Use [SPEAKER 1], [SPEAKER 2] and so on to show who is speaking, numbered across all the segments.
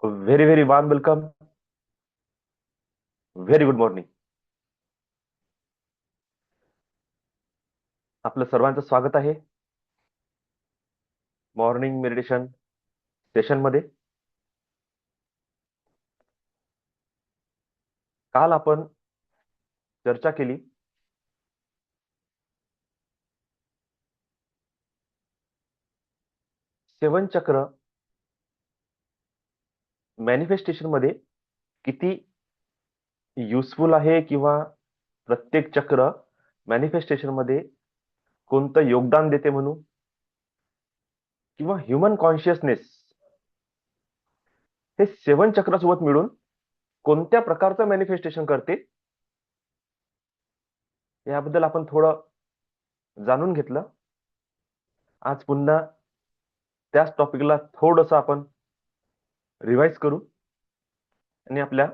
[SPEAKER 1] Very very warm welcome. Very good morning. आपलं सर्वांचं स्वागत आहे मॉर्निंग मेडिटेशन सेशन मध्ये. काल आपण चर्चा केली सेवन चक्र मॅनिफेस्टेशन मध्ये किती युजफुल आहे, किंवा प्रत्येक चक्र मॅनिफेस्टेशन मध्ये कोणतं योगदान देते म्हणून, किंवा ह्युमन कॉन्शियसनेस हे सेवन चक्रासोबत मिळून कोणत्या प्रकारचं मॅनिफेस्टेशन करते याबद्दल आपण थोडं जाणून घेतलं. आज पुन्हा त्याच टॉपिकला थोडंसं आपण रिवाइज करू आणि आपल्या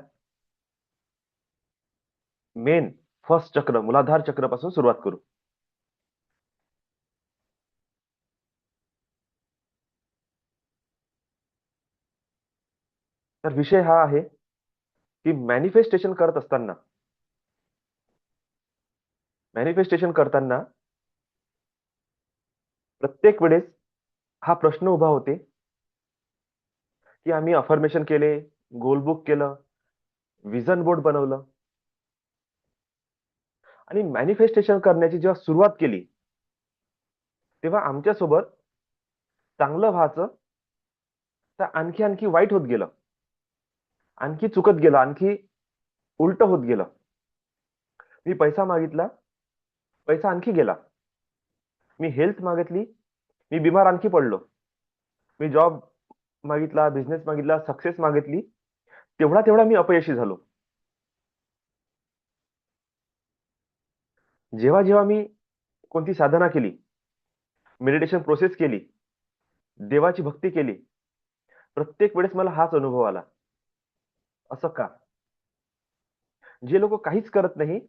[SPEAKER 1] मेन फर्स्ट चक्र मूलाधार चक्रापासून सुरुवात करू. तर विषय हा आहे की मॅनिफेस्टेशन करताना प्रत्येक वेळेस हा प्रश्न उभा होते की आम्ही अफर्मेशन केले, गोल बुक केलं, विजन बोर्ड बनवलं आणि मॅनिफेस्टेशन करण्याची जेव्हा सुरुवात केली तेव्हा आमच्यासोबत चांगलं व्हायचं तर आणखी आणखी वाईट होत गेलं, आणखी चुकत गेलं, आणखी उलट होत गेलं. मी पैसा मागितला, पैसा आणखी गेला. मी हेल्थ मागितली, मी बिमार आणखी पडलो. मी जॉब मागितला, बिझनेस मागितला, सक्सेस मागितली, तेवढा तेवढा मी अपयशी झालो. जेव्हा जेव्हा मी कोणती साधना केली, मेडिटेशन प्रोसेस केली, देवाची भक्ती केली, प्रत्येक वेळेस मला हाच अनुभव आला. असं का? जे लोक काहीच करत नाही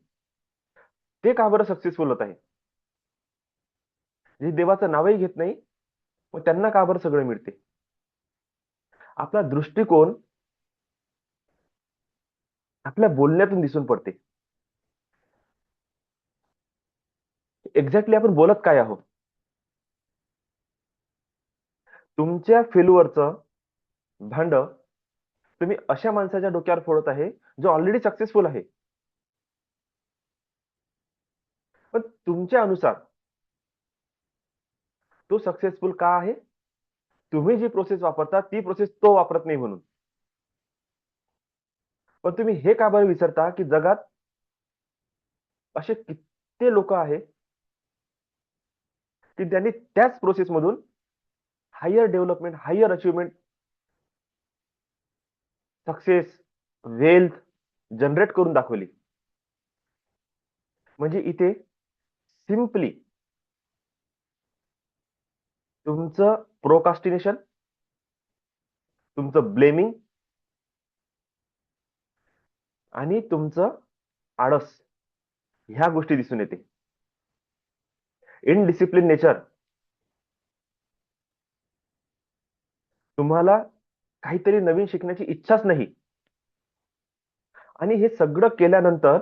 [SPEAKER 1] ते का बरं सक्सेसफुल होत आहे? जे देवाचं नावही घेत नाही मग त्यांना का बरं सगळं मिळते? आपला दृष्टिकोन आपल्या बोलण्यातून दिसून पडते. एक्झॅक्टली आपण बोलत काय आहोत? तुमच्या फेल्युअरचं भांड तुम्ही अशा माणसाच्या डोक्यावर फोडत आहे जो ऑलरेडी सक्सेसफुल आहे. पण तुमच्या अनुसार तो सक्सेसफुल का आहे? तुम्ही जी प्रोसेस वापरता ती प्रोसेस तो वापरत नाही म्हणून. पण तुम्ही हे का बरं विसरता की जगात असे किती लोक आहेत की त्यांनी त्याच प्रोसेस मधून higher development, higher achievement, success, wealth generate करून दाखवली. म्हणजे इथे सिम्पली तुमचं प्रोकास्टिनेशन, तुमचं ब्लेमिंग आणि तुमचं आळस ह्या गोष्टी दिसून येते. इनडिसिप्लिन नेचर, तुम्हाला काहीतरी नवीन शिकण्याची इच्छाच नाही. आणि हे सगळं केल्यानंतर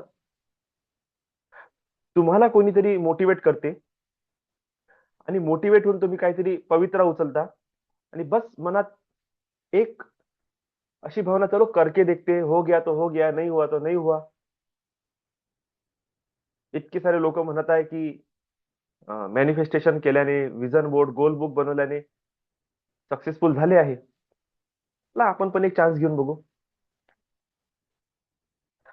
[SPEAKER 1] तुम्हाला कोणीतरी मोटिवेट करते आणि मोटिवेट होऊन तुम्ही काहीतरी पवित्रा उचलता आणि बस मनात एक अशी भावना, चलो करके देखते, हो गया तो हो गया, नहीं हुआ तो नहीं हुआ. इतके सारे लोक म्हणत आहे की मॅनिफेस्टेशन केल्याने, विजन बोर्ड, गोल बुक बनवल्याने सक्सेसफुल झाले आहे. ला आपण पण एक चान्स घेऊन बघू.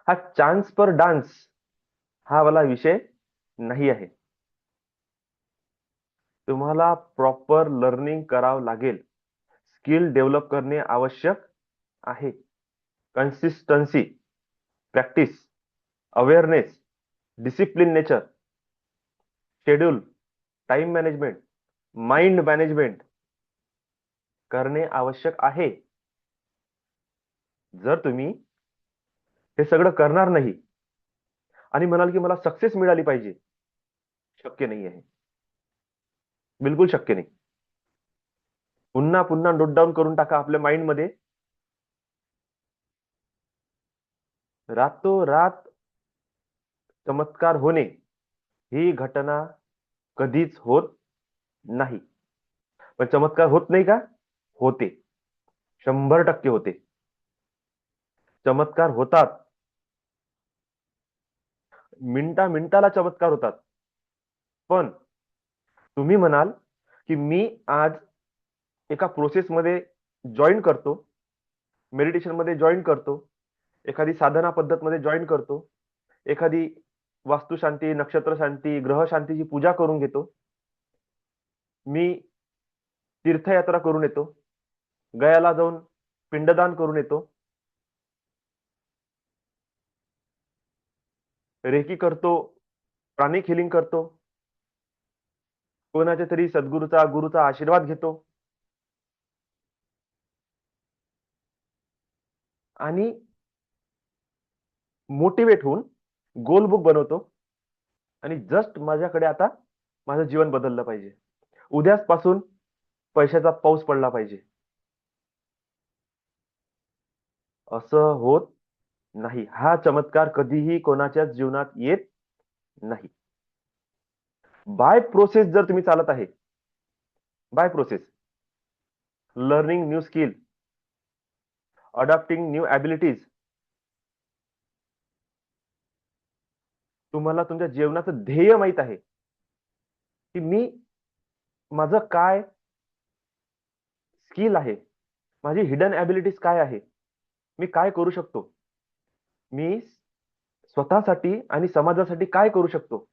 [SPEAKER 1] हा चान्स पर डान्स हा वाला विषय नाही आहे. तुम्हाला प्रॉपर लर्निंग करावं लागेल. स्किल डेव्हलप करणे आवश्यक आहे. Consistency, practice, awareness, discipline nature, schedule, time management, mind management करणे आवश्यक आहे. जर तुम्ही हे सगळं करणार नाही आणि म्हणाल की मला सक्सेस मिळाली पाहिजे, शक्य नाही आहे. बिलकुल शक्य नाही. पुन्हा पुन्हा नोट डाऊन करून टाका आपल्या माइंड मध्ये रातोरात चमत्कार होणे ही घटना कधीच होत नाही. पण चमत्कार होत नाही का? होते. 100% होते. चमत्कार होतात. मिनिटा-मिनिटाला चमत्कार होतात. पण तुम्ही म्हणाल, की मी आज एका प्रोसेसमध्ये जॉइन करतो, मेडिटेशनमध्ये जॉइन करतो, एखादी साधना पद्धतमध्ये जॉइन करतो, एखादी वास्तुशांती, नक्षत्रशांती, ग्रहशांतीची पूजा करून घेतो. मी तीर्थयात्रा करून येतो. गयाला जाऊन पिंडदान करून येतो. रेकी करतो, प्राणिक हिलिंग करतो. कोणाच्या तरी सद्गुरूचा, गुरूचा आशीर्वाद घेतो. आणि मोटिवेट होऊन गोल बुक बनवतो आणि जस्ट माझ्याकडे आता माझं जीवन बदललं पाहिजे. उद्यापासून पैशाचा पाऊस पडला पाहिजे. असं होत नाही. हा चमत्कार कधीही कोणाच्याच जीवनात येत नाही. बाय प्रोसेस जर तुम्ही चालत आहे, by process, learning new skill, adopting new abilities, तुम्हाला तुमच्या जीवनाचं ध्येय माहित आहे, की मी माझं काय स्किल आहे, माझी हिडन ॲबिलिटीज काय आहे, मी काय करू शकतो, मी स्वतःसाठी आणि समाजासाठी काय करू शकतो,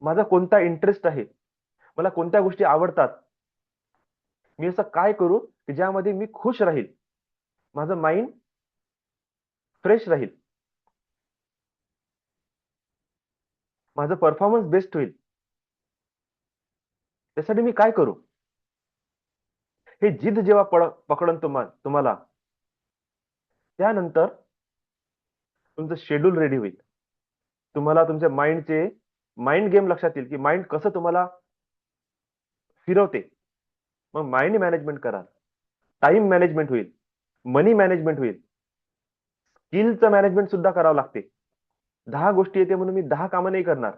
[SPEAKER 1] माझा कोणता इंटरेस्ट आहे, मला कोणत्या गोष्टी आवडतात, मी असं काय करू की ज्यामध्ये मी खुश राहील, माझं माइंड फ्रेश राहील, माझं परफॉर्मन्स बेस्ट होईल, त्यासाठी मी काय करू? हे जिद्द जेव्हा पकडन तुम्हाला, त्यानंतर तुमचं शेड्यूल रेडी होईल. तुम्हाला तुमच्या माइंड गेम लक्षात येईल, की माइंड कसं तुम्हाला फिरवते. मग माइंड मॅनेजमेंट करा. टाइम मॅनेजमेंट होईल, मनी मॅनेजमेंट होईल, स्किलचं मॅनेजमेंट सुद्धा करावं लागते. 10 गोष्टी येते म्हणून मी 10 कामं नाही करणार.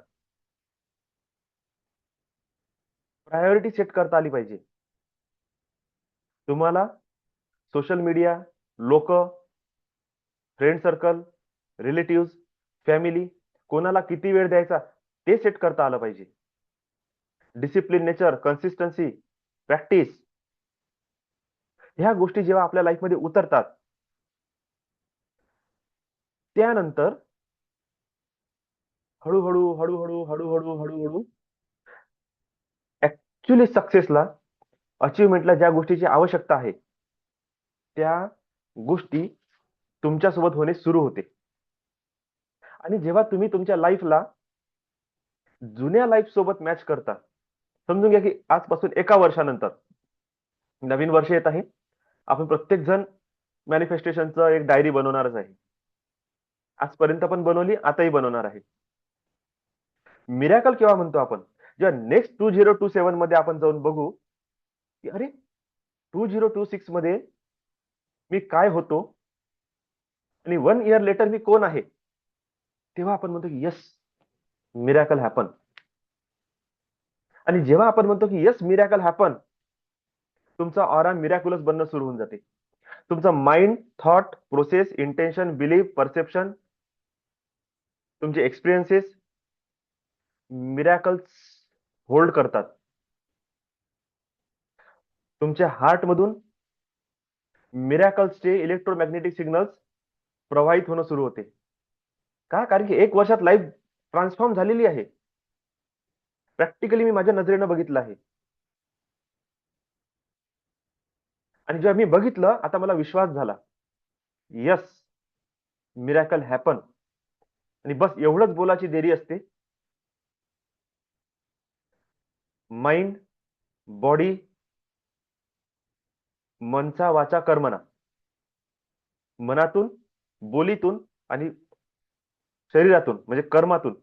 [SPEAKER 1] प्रायोरिटी सेट करता आली पाहिजे. तुम्हाला सोशल मीडिया, लोक, फ्रेंड सर्कल, रिलेटिव्ह, फॅमिली, कोणाला किती वेळ द्यायचा ते सेट करता आलं पाहिजे. डिसिप्लिन, नेचर, कन्सिस्टन्सी, प्रॅक्टिस, ह्या गोष्टी जेव्हा आपल्या लाईफमध्ये उतरतात, त्यानंतर हळूहळू ऍक्च्युली सक्सेसला, अचिव्हमेंटला ज्या गोष्टीची आवश्यकता आहे, त्या गोष्टी तुमच्यासोबत होणे सुरू होते. आणि जेव्हा तुम्ही तुमच्या लाईफला जुन्या लाईफ सोबत मॅच करता, समजून घ्या की आजपासून 1 वर्षानंतर नवीन वर्ष येत आहे. आपण प्रत्येक जण मॅनिफेस्टेशनचं एक डायरी बनवणारच आहे. आजपर्यंत पण बनवली, आताही बनवणार आहे. मिरॅकल केव्हा म्हणतो आपण? जेव्हा नेक्स्ट 2027 मध्ये आपण जाऊन बघू, की अरे 2026 मध्ये मी काय होतो आणि 1 इयर लेटर मी कोण आहे? तेव्हा आपण म्हणतो की येस, मिरॅकल हॅपन. आणि जेव्हा आपण म्हणतो की येस, मिरॅकल हॅपन, तुमचा ऑरा मिरॅक्युलस बनणं सुरू होऊन जाते. तुमचा mind, thought, process, intention, belief, perception, तुमचे एक्सपिरियन्सेस मिरॅकल्स होल्ड करतात. तुमच्या हार्टमधून मिरॅकल्सचे इलेक्ट्रोमॅग्नेटिक सिग्नल्स प्रवाहित होणं सुरू होते. का? कारण की 1 वर्षात लाईफ ट्रान्सफॉर्म झालेली आहे. प्रॅक्टिकली मी माझ्या नजरेनं बघितलं आहे. आणि जेव्हा मी बघितलं, आता मला विश्वास झाला. Yes, miracle happen. आणि बस एवढंच बोलायची देरी असते. माइंड, बॉडी, मनसा वाचा कर्मणा, मनातून, बोलीतून आणि शरीरातून म्हणजे कर्मातून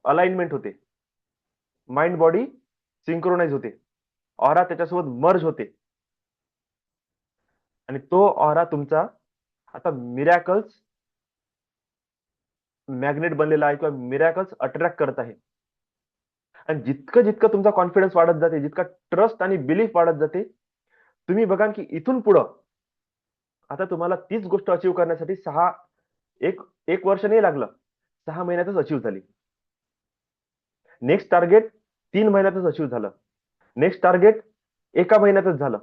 [SPEAKER 1] अलाइनमेंट होते. माइंड बॉडी सिंक्रोनाइज होते. ऑरा त्याच्यासोबत मर्ज होते. आणि तो ऑरा तुमचा आता मिरॅकल्स मॅग्नेट बनलेला आहे किंवा मिरॅकल्स अट्रॅक्ट करत आहे. आणि जितकं जितकं तुमचा कॉन्फिडन्स वाढत जाते, जितका ट्रस्ट आणि बिलीफ वाढत जाते, तुम्ही बघा की इथून पुढं आता तुम्हाला तीच गोष्ट अचीव्ह करण्यासाठी एक एक वर्ष नाही लागलं, 6 महिन्यातच अचीव्ह झाली. नेक्स्ट टार्गेट 3 महिन्यातच अचीव्ह झालं. नेक्स्ट टार्गेट एका महिन्यातच झालं.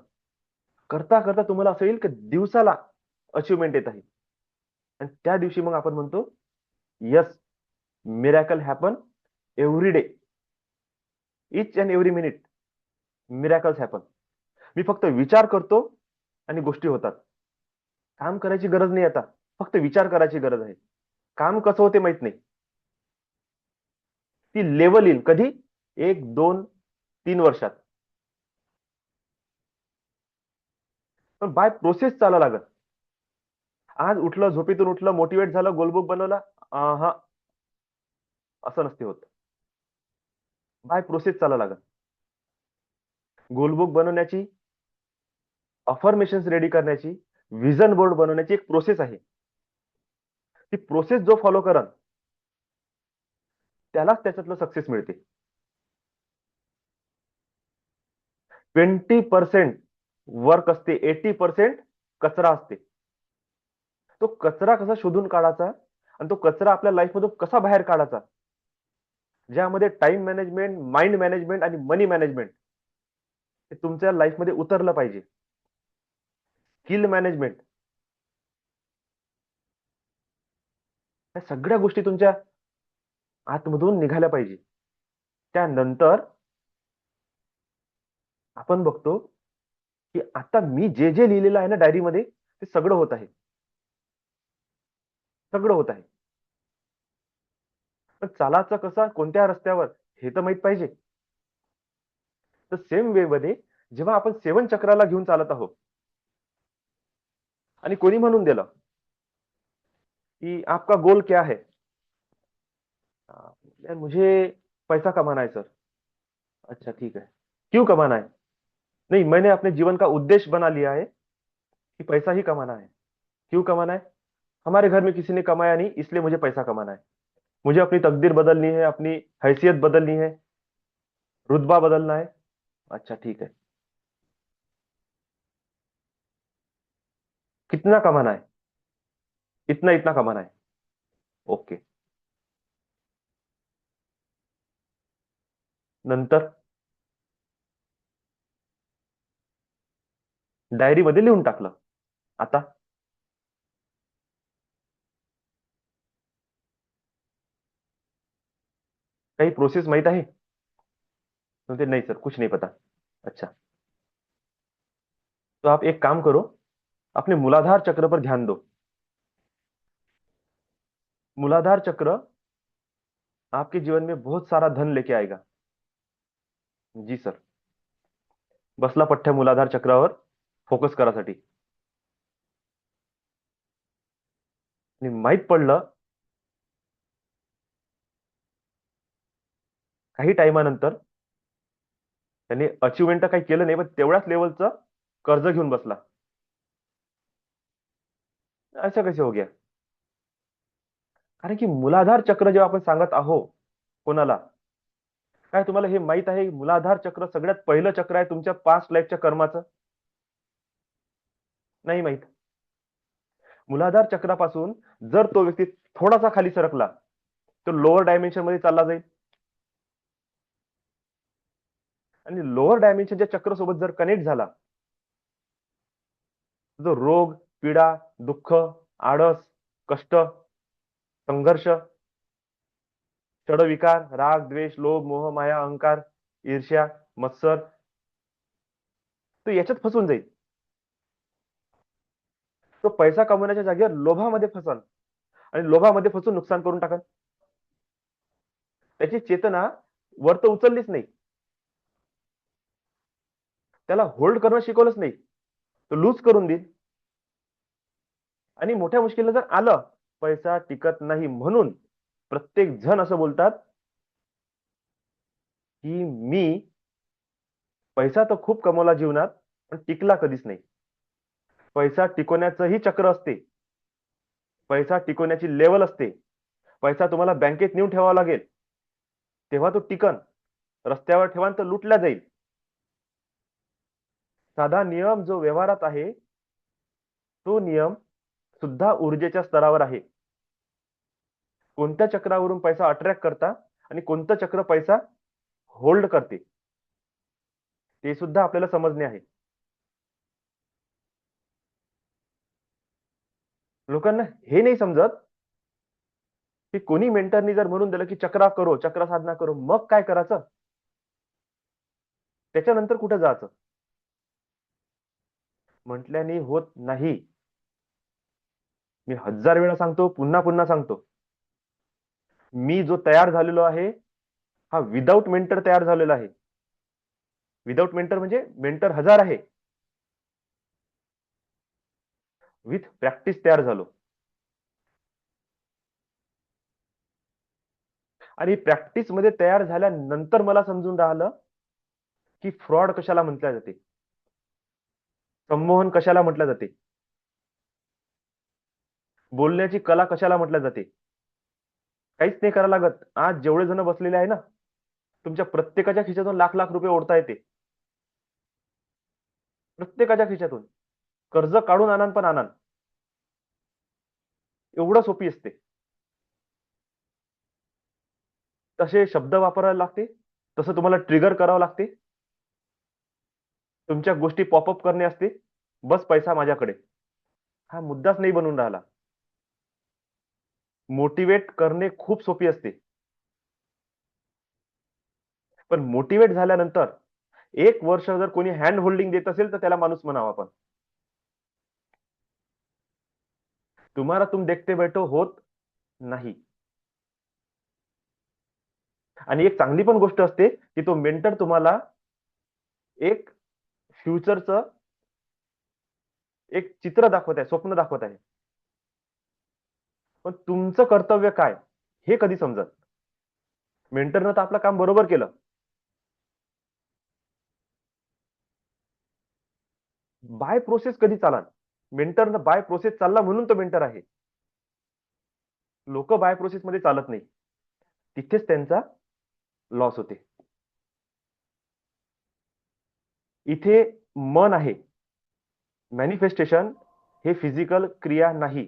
[SPEAKER 1] करता करता तुम्हाला असं येईल की दिवसाला अचीवमेंट येत आहे. आणि त्या दिवशी मग आपण म्हणतो, yes, miracle happen every day, each and every minute miracles happen. मी फक्त विचार करतो आणि गोष्टी होतात. काम करायची गरज नाही आता, फक्त विचार करायची गरज आहे. काम कसं होते माहित नाही. ती लेवल येईल कधी? 1, 2, 3 वर्षात. पण बाय प्रोसेस चाला लागत. आज उठलं, झोपेतून उठलं, मोटिवेट झालं, गोलबुक बनवला, हा असं नसते होत. बाय प्रोसेस चाला लागत. गोलबुक बनवण्याची, अफर्मेशन्स रेडी करण्याची, विजन बोर्ड बनवण्याची एक प्रोसेस आहे. ती प्रोसेस जो फॉलो करल त्यालाच त्याच्यातलं सक्सेस मिळते. 20% वर्क असते, 80% कचरा असते. तो कचरा कसा शोधून काढायचा आणि तो कचरा आपल्या लाईफमधून कसा बाहेर काढायचा, ज्यामध्ये टाइम मॅनेजमेंट, माइंड मॅनेजमेंट आणि मनी मॅनेजमेंट हे तुमच्या लाईफमध्ये उतरलं पाहिजे. स्किल मॅनेजमेंट, या सगळ्या गोष्टी तुमच्या आतमधून निघाल्या पाहिजे. त्यानंतर आपण बघतो की आता मी जे जे लिहिलेलं आहे ना डायरीमध्ये, ते सगळं होत आहे. सगळं होत आहे. पण चालायचं कसं, कोणत्या रस्त्यावर हे तर माहित पाहिजे. तर सेम वे मध्ये जेव्हा आपण 7 चक्राला घेऊन चालत आहोत आणि कोणी म्हणून दिलं कि आपका गोल क्या है, यार मुझे पैसा कमाना है सर. अच्छा ठीक है, क्यों कमाना है? नहीं, मैंने अपने जीवन का उद्देश्य बना लिया है कि पैसा ही कमाना है. क्यों कमाना है? हमारे घर में किसी ने कमाया नहीं, इसलिए मुझे पैसा कमाना है. मुझे अपनी तकदीर बदलनी है, अपनी हैसियत बदलनी है, रुतबा बदलना है. अच्छा ठीक है, कितना कमाना है? इतना इतना कमाना है. ओके. नंतर डायरीमध्ये लिहून टाकलं. आता काही प्रोसेस माहित आहे? बोलते नहीं सर, कुछ नहीं पता. अच्छा, तो आप एक काम करो, अपने मूलाधार चक्र पर ध्यान दो. मूलाधार चक्र आपके जीवन में बहुत सारा धन लेके आएगा. जी सर. बसला पठ्ठ्या मूलाधार चक्रावर फोकस करासाठी. आणि माहित पडलं काही टाइमानंतर त्यांनी अचिव्हमेंट तर काही केलं नाही, पण तेवढ्याच लेवलचं कर्ज घेऊन बसला. असं कसे हो गया? कारण की मूलाधार चक्र जेव्हा आपण सांगत आहो कोणाला, काय तुम्हाला हे माहित आहे, मूलाधार चक्र सगळ्यात पहिलं चक्र आहे तुमच्या पास्ट लाईफच्या कर्माचं? नाही माहित. मूलाधार चक्रापासून जर तो व्यक्ती थोडासा खाली सरकला तर लोअर डायमेन्शन मध्ये चालला जाईल. आणि लोअर डायमेन्शनच्या चक्र सोबत जर कनेक्ट झाला, जो रोग, पीडा, दुःख, आळस, कष्ट, संघर्ष, षडविकार, राग, द्वेष, लोभ, मोह, माया, अहंकार, ईर्ष्या, मत्सर, तो याच्यात फसून जाईल. तो पैसा कमवण्याच्या जागेवर लोभामध्ये फसल आणि लोभामध्ये फसून नुकसान करून टाकल. त्याची चेतना वर तर उचललीच नाही, त्याला होल्ड करणं शिकवलंच नाही, तो लूज करून देईल. आणि मोठ्या मुश्किलला जर आलं, पैसा टिकत नाही म्हणून प्रत्येक जण असं बोलतात की मी पैसा तर खूप कमवला जीवनात, पण टिकला कधीच नाही. पैसा टिकवण्याचंही चक्र असते, पैसा टिकवण्याची लेवल असते, पैसा तुम्हाला बँकेत नेऊन ठेवावा लागेल, तेव्हा तो टिकन. रस्त्यावर ठेवाल तर लुटला जाईल. साधा नियम जो व्यवहारात आहे, तो नियम सुद्धा ऊर्जेच्या स्तरावर आहे. कोणत्या चक्रावरून पैसा अट्रॅक्ट करता आणि कोणतं चक्र पैसा होल्ड करते, ते सुद्धा आपल्याला समजणे आहे. लोकांना हे नाही समजत की कोणी मेंटरनी जर म्हणून दिलं की चक्रा करो, चक्र साधना करो, मग काय करायचं, त्याच्यानंतर कुठे जायचं, म्हटल्याने होत नाही. मी 1000 वेळा सांगतो, पुन्हा पुन्हा सांगतो, मी जो तयार झालेलो आहे, हा विदाऊट मेंटर तयार झालेला आहे. विदाऊट मेंटर म्हणजे मेंटर 1000 आहे, विथ प्रॅक्टिस तयार झालो. आणि प्रॅक्टिस मध्ये तयार झाल्यानंतर मला समजून राहिलं की फ्रॉड कशाला म्हटलं जाते, संमोहन कशाला म्हटलं जाते, बोलण्याची कला कशाला म्हटलं जाते. काहीच नाही करायला लागत. आज जेवढे जण बसलेले आहे ना, तुमच्या प्रत्येकाच्या खिशातून लाख लाख रुपये ओढता येते. प्रत्येकाच्या खिशातून कर्ज काढून आणान पण आणान, एवढं सोपी असते. तसे शब्द वापरायला लागते, तसं तुम्हाला ट्रिगर करावं लागते, तुमच्या गोष्टी पॉपअप करणे असते. बस पैसा माझ्याकडे, हा मुद्दाच नाही बनून राहिला. मोटिवेट करणे खूप सोपी असते, पण मोटिवेट झाल्यानंतर 1 वर्ष जर कोणी हँड होल्डिंग देत असेल तर त्याला माणूस म्हणावा. आपण तुम्हाला तुम देखते बैठो होत नाही. आणि एक चांगली पण गोष्ट असते की तो मेंटर तुम्हाला एक फ्युचरचं एक चित्र दाखवत आहे, स्वप्न दाखवत आहे, पण तुमचं कर्तव्य काय हे कधी समजत. मेंटरनं तर आपलं काम बरोबर केलं, बाय प्रोसेस कधी चाला. मेंटरनं बाय प्रोसेस चालला म्हणून तो मेंटर आहे. लोक बाय प्रोसेस मध्ये चालत नाही, तिथेच त्यांचा लॉस होते. इथे मन आहे. मॅनिफेस्टेशन हे फिजिकल क्रिया नाही,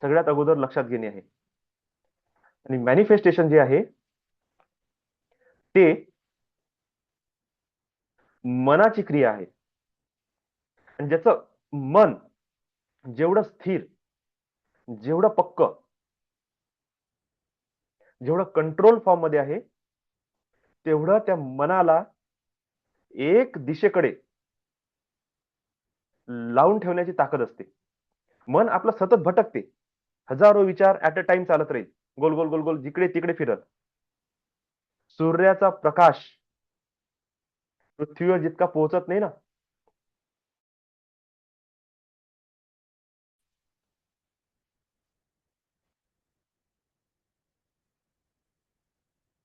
[SPEAKER 1] सगळ्यात अगोदर लक्षात घेणे आहे. आणि मॅनिफेस्टेशन जे आहे ते मनाची क्रिया आहे. आणि ज्याचं मन जेवढं स्थिर, जेवढं पक्क, जेवढं कंट्रोल फॉर्म मध्ये आहे, तेवढं त्या मनाला एक दिशेकडे लावून ठेवण्याची ताकद असते. मन आपलं सतत भटकते, हजारो विचार ऍट अ टाइम चालत राहील, गोल गोल गोल गोल जिकडे तिकडे फिरत. सूर्याचा प्रकाश पृथ्वीवर जितका पोहोचत नाही ना,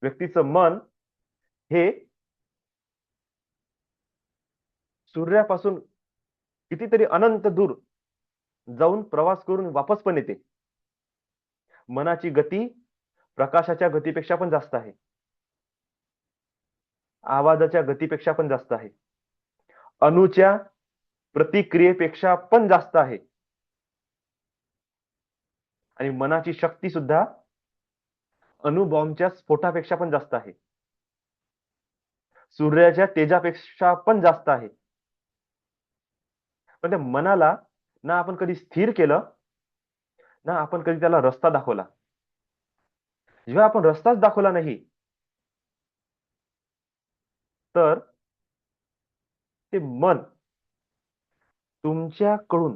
[SPEAKER 1] व्यक्तीचं मन हे सूर्यापासून कितीतरी अनंत दूर जाऊन प्रवास करून वापस पण येते. मनाची गती प्रकाशाच्या गतीपेक्षा पण जास्त आहे, आवाजाच्या गतीपेक्षा पण जास्त आहे, अणूच्या प्रतिक्रियेपेक्षा पण जास्त आहे. आणि मनाची शक्ती सुद्धा अणुबॉम्बच्या स्फोटापेक्षा पण जास्त आहे, सूर्याच्या तेजापेक्षा पण जास्त आहे. पण त्या मनाला ना आपण कधी स्थिर केलं, ना आपण कधी त्याला रस्ता दाखवला. जेव्हा आपण रस्ताच दाखवला नाही, तर ते मन तुमच्याकडून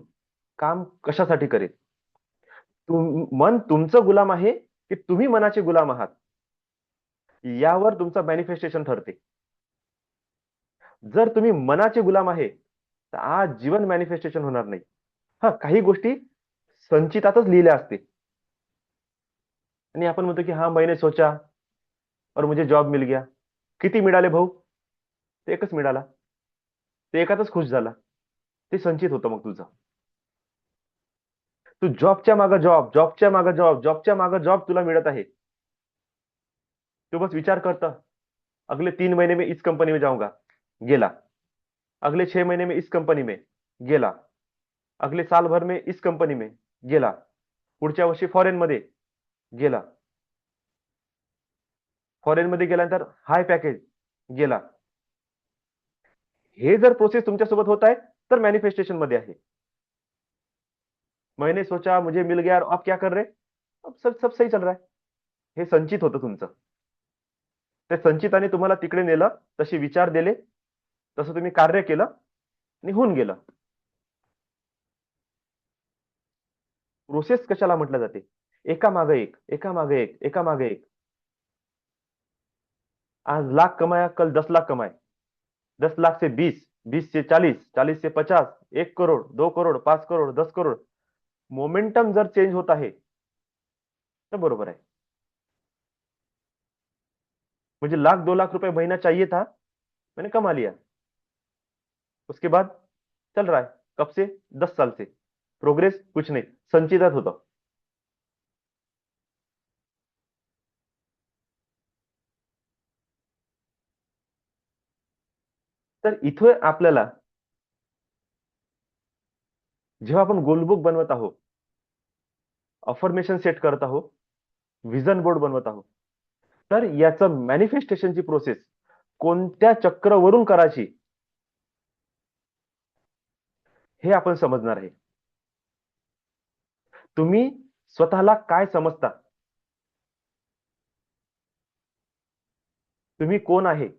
[SPEAKER 1] काम कशासाठी करेल. मन तुमचं गुलाम आहे की तुम्ही मनाचे गुलाम आहात, यावर तुमचं मॅनिफेस्टेशन ठरते. जर तुम्ही मनाचे गुलाम आहे तर आज जीवन मॅनिफेस्टेशन होणार नाही. हा, काही गोष्टी संचितातच लिहिल्या असते आणि आपण म्हणतो की हा, मैंने सोचा और मुझे जॉब मिल गया. किती मिळाले भाऊ, ते एकच मिळाला, ते एकातच खुश झाला. ते संचित होतं मग तुझं. तू जॉबच्या मागे जॉब, जॉबच्या मागे जॉब, जॉबच्या मागे जॉब तुला मिळत आहे. तू बस विचार करता, अगले 3 महीने में इस कंपनी में जाऊंगा, गेला. अगले 6 महीने में इस कंपनी में, गेला. अगले साल भर में इस कंपनी में, गेला. पुढच्या वर्षी फॉरेन मध्ये, गेला. फॉरेन मध्ये गेल्यानंतर हाय पॅकेज, गेला. हे जर प्रोसेस तुमच्यासोबत होत आहे तर मॅनिफेस्टेशन मध्ये आहे. मैंने सोचा मुझे मिल गया और आप क्या कर रहे, अब सब सब सही चल रहा है. हे संचित होतं तुमचं. त्या संचिताने तुम्हाला तिकडे नेलं, तसे विचार दिले, तसं तुम्ही कार्य केलं, निघून गेलं. प्रोसेस कशाला म्हटलं जाते? एका मागे एक, एका मागे एक, एका मागे एक. आज लाख कमाया, कल 10 लाख कमाए, 10 लाख से 20, 20 से 40, 40 से 50, 1 करोड़, 2 करोड़, 5 करोड़, 10 करोड़. मोमेंटम जर चेंज होत आहे तर बरोबर आहे. मुझे 1 लाख 2 लाख रुपए महीना चाहिए था, मैंने कमा लिया. उसके बाद चल रहा है. कब से? 10 साल से. प्रोग्रेस कुछ नाही, संचितात होतं. तर इथे आपल्याला जेव्हा आपण गोलबुक बनवत आहोत, अफर्मेशन सेट करत आहोत, विजन बोर्ड बनवत आहोत, तर याचं मॅनिफेस्टेशनची प्रोसेस कोणत्या चक्रवरून करायची हे आपण समजणार आहे. तुम्ही स्वतःला काय समजता? तुम्ही कोण आहे?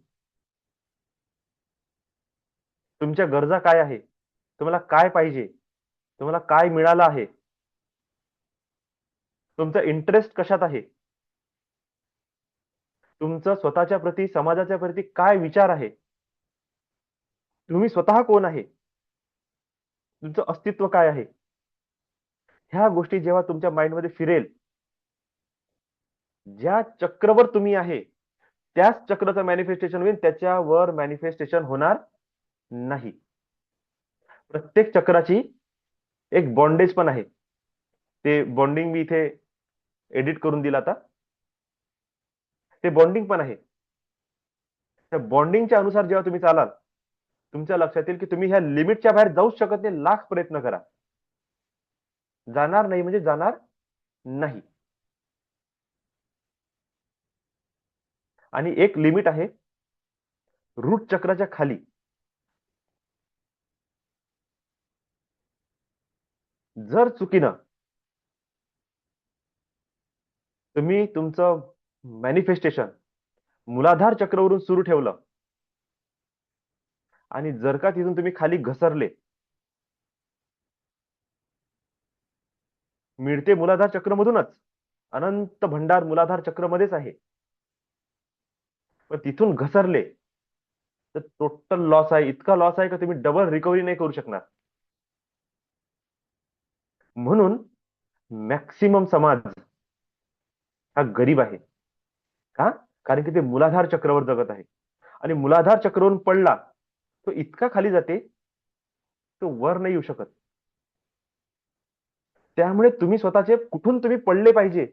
[SPEAKER 1] तुमच्या गरजा काय आहे? तुम्हाला काय पाहिजे? तुम्हाला काय मिळालं आहे? तुमचा इंटरेस्ट कशात आहे? तुमचं स्वतःच्या प्रती, समाजाच्या प्रती काय विचार आहे? तुम्ही स्वतः कोण आहे? तुमचं अस्तित्व काय आहे? ह्या गोष्टी जेव्हा तुमच्या माइंडमध्ये फिरेल, ज्या चक्रवर तुम्ही आहे त्याच चक्राचं मॅनिफेस्टेशन होईल, त्याच्यावर मॅनिफेस्टेशन होणार नाही. प्रत्येक चक्राची एक बॉन्डेज पण आहे. ते बॉन्डिंग मी इथे एडिट करून दिलं आता. ते बॉन्डिंग पण आहे. त्या बॉन्डिंगच्या अनुसार जेव्हा तुम्ही चालाल, तुमच्या लक्षात येईल की तुम्ही ह्या लिमिटच्या बाहेर जाऊच शकत नाही. लाख प्रयत्न करा, जाणार नाही म्हणजे जाणार नाही. आणि एक लिमिट आहे रूट चक्राच्या खाली. जर चुकीनं तुम्ही तुमचं मॅनिफेस्टेशन मूलाधार चक्रवरून सुरू ठेवलं आणि जर का तिथून तुम्ही खाली घसरले, मिळते मूलाधार चक्रमधूनच, अनंत भंडार मूलाधार चक्रमध्येच आहे, पण तिथून घसरले तर टोटल लॉस आहे. इतका लॉस आहे का तुम्ही डबल रिकव्हरी नाही करू शकणार. म्हणून मॅक्सिमम समाज हा गरीब आहे. का? कारण की ते मूलाधार चक्रावर जगत आहे. आणि मूलाधार चक्रावरून पडला तो इतका खाली जाते, तो वर नाही येऊ शकत. त्यामुळे तुम्ही स्वतःचे कुठून तुम्ही पडले पाहिजे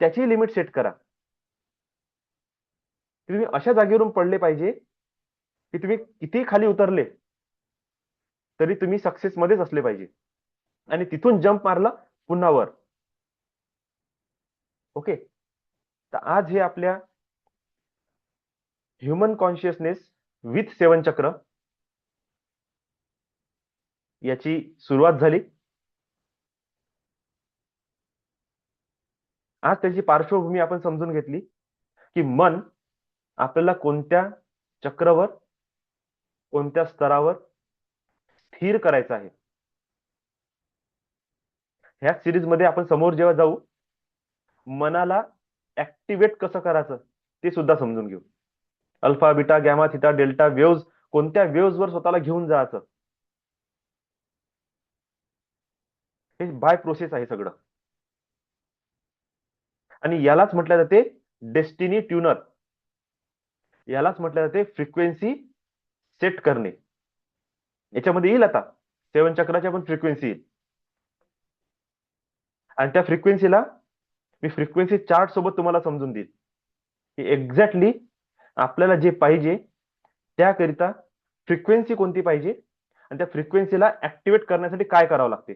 [SPEAKER 1] त्याची लिमिट सेट करा. तुम्ही अशा जागेवरून पडले पाहिजे की तुम्ही किती खाली उतरले तरी तुम्ही सक्सेस मध्येच असले पाहिजे आणि तिथून जंप मारला पुन्हा वर. ओके. तर आज हे आपल्या ह्युमन कॉन्शियसनेस विथ 7 चक्र याची सुरुवात झाली. आज त्याची पार्श्वभूमी आपण समजून घेतली की मन आपल्याला कोणत्या चक्रावर, कोणत्या स्तरावर स्थिर करायचं आहे. ह्या सिरीज मध्ये आपण समोर जेव्हा जाऊ, मनाला ऍक्टिव्हेट कसं करायचं ते सुद्धा समजून घेऊ. Alpha, beta, gamma, theta, delta waves, कोणत्या वेव्स वर स्वतःला घेऊन जायचं, हे बाय प्रोसेस आहे सगळं. आणि यालाच म्हटलं जाते डेस्टिनी ट्यूनर. यालाच म्हटलं जाते फ्रिक्वेन्सी सेट करणे. याच्यामध्ये येईल आता 7 चक्राची पण फ्रिक्वेन्सी येईल. आणि त्या फ्रिक्वेन्सीला मी फ्रिक्वेन्सी चार्ट सोबत तुम्हाला समजून देईल की एक्झॅक्टली आपल्याला जे पाहिजे त्याकरिता फ्रिक्वेन्सी कोणती पाहिजे आणि त्या फ्रिक्वेन्सीला ऍक्टिव्हेट करण्यासाठी काय करावं लागते.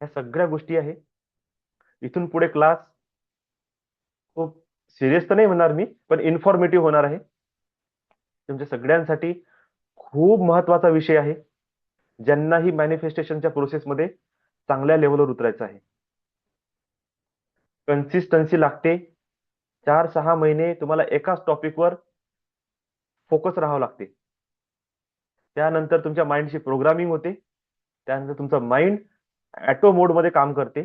[SPEAKER 1] ह्या सगळ्या गोष्टी आहे. इथून पुढे क्लास खूप सिरियस तर नाही म्हणणार मी, पण इन्फॉर्मेटिव्ह होणार आहे. तुमच्या सगळ्यांसाठी खूप महत्वाचा विषय आहे. ज्यांनाही मॅनिफेस्टेशनच्या प्रोसेसमध्ये चांगल्या लेवलवर उतरायचं आहे. कन्सिस्टन्सी लागते. 4-6 महिने तुम्हाला एकाच टॉपिकवर फोकस राहावं लागते. त्यानंतर तुमच्या माइंडची प्रोग्रामिंग होते. त्यानंतर तुमचं माइंड ऍटो मोड मध्ये काम करते.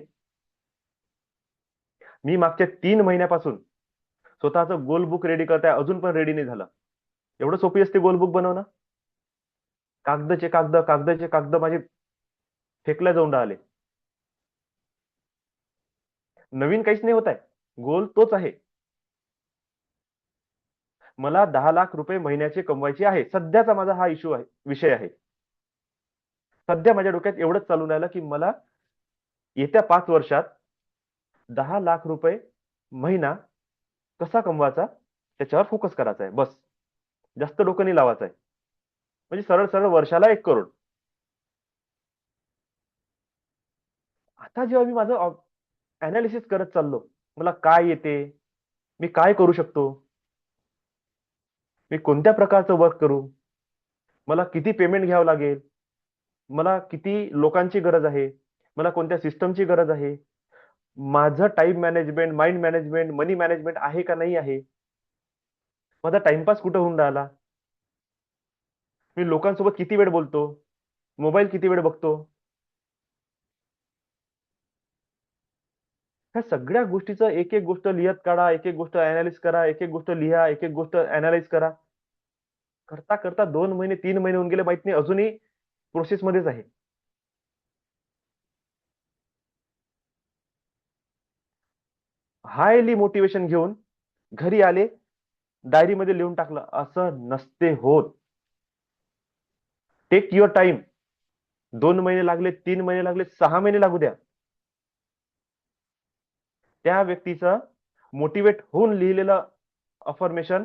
[SPEAKER 1] मी मागच्या 3 महिन्यापासून स्वतःचं गोल बुक रेडी करताय, अजून पण रेडी नाही झालं. एवढं सोपी असते गोल बुक बनवणं. कागदाचे कागद माझे फेकल्या जाऊन राहिले. नवीन काहीच नाही होत आहे. गोल तोच आहे. मला 10 लाख रुपये महिन्याचे कमवायचे आहे. सध्याचा माझा हा इश्यू आहे, विषय आहे. सध्या माझ्या डोक्यात एवढंच चालून राहिलं की मला येत्या 5 वर्षात 10 लाख रुपये महिना कसा कमवायचा त्याच्यावर फोकस करायचा आहे. बस, जास्त डोकं नाही लावायचं आहे. म्हणजे सरळ सरळ वर्षाला 1 करोड. आता जेव्हा मी माझं अनालिसिस करत चाललो, मला काय येते, मी काय करू शकतो, मी कोणत्या प्रकारचं वर्क करू, मला किती पेमेंट घ्यावं लागेल, मला किती लोकांची गरज आहे, मला कोणत्या सिस्टमची गरज आहे, माझं टाइम मॅनेजमेंट, माइंड मॅनेजमेंट, मनी मॅनेजमेंट आहे का नाही आहे, माझा टाइमपास कुठं होऊन राहिला, मी लोकांसोबत किती वेळ बोलतो, मोबाईल किती वेळ बघतो. ह्या सगळ्या गोष्टीचं एक एक गोष्ट लिहत काढा, एक एक गोष्ट अनालिस करा, एक एक गोष्ट लिहा, एक एक गोष्ट अनालाइज करा. करता करता 2 महिने 3 महिने होऊन गेले, माहित नाही, अजूनही प्रोसेसमध्येच आहे. हायली मोटिवेशन घेऊन घरी आले, डायरीमध्ये लिहून टाकलं. असं नसते होत. Take your time. 2 महिने लागले, 3 महिने लागले, 6 महिने लागू द्या. त्या व्यक्तीचं मोटिवेट होऊन लिहिलेलं अफर्मेशन,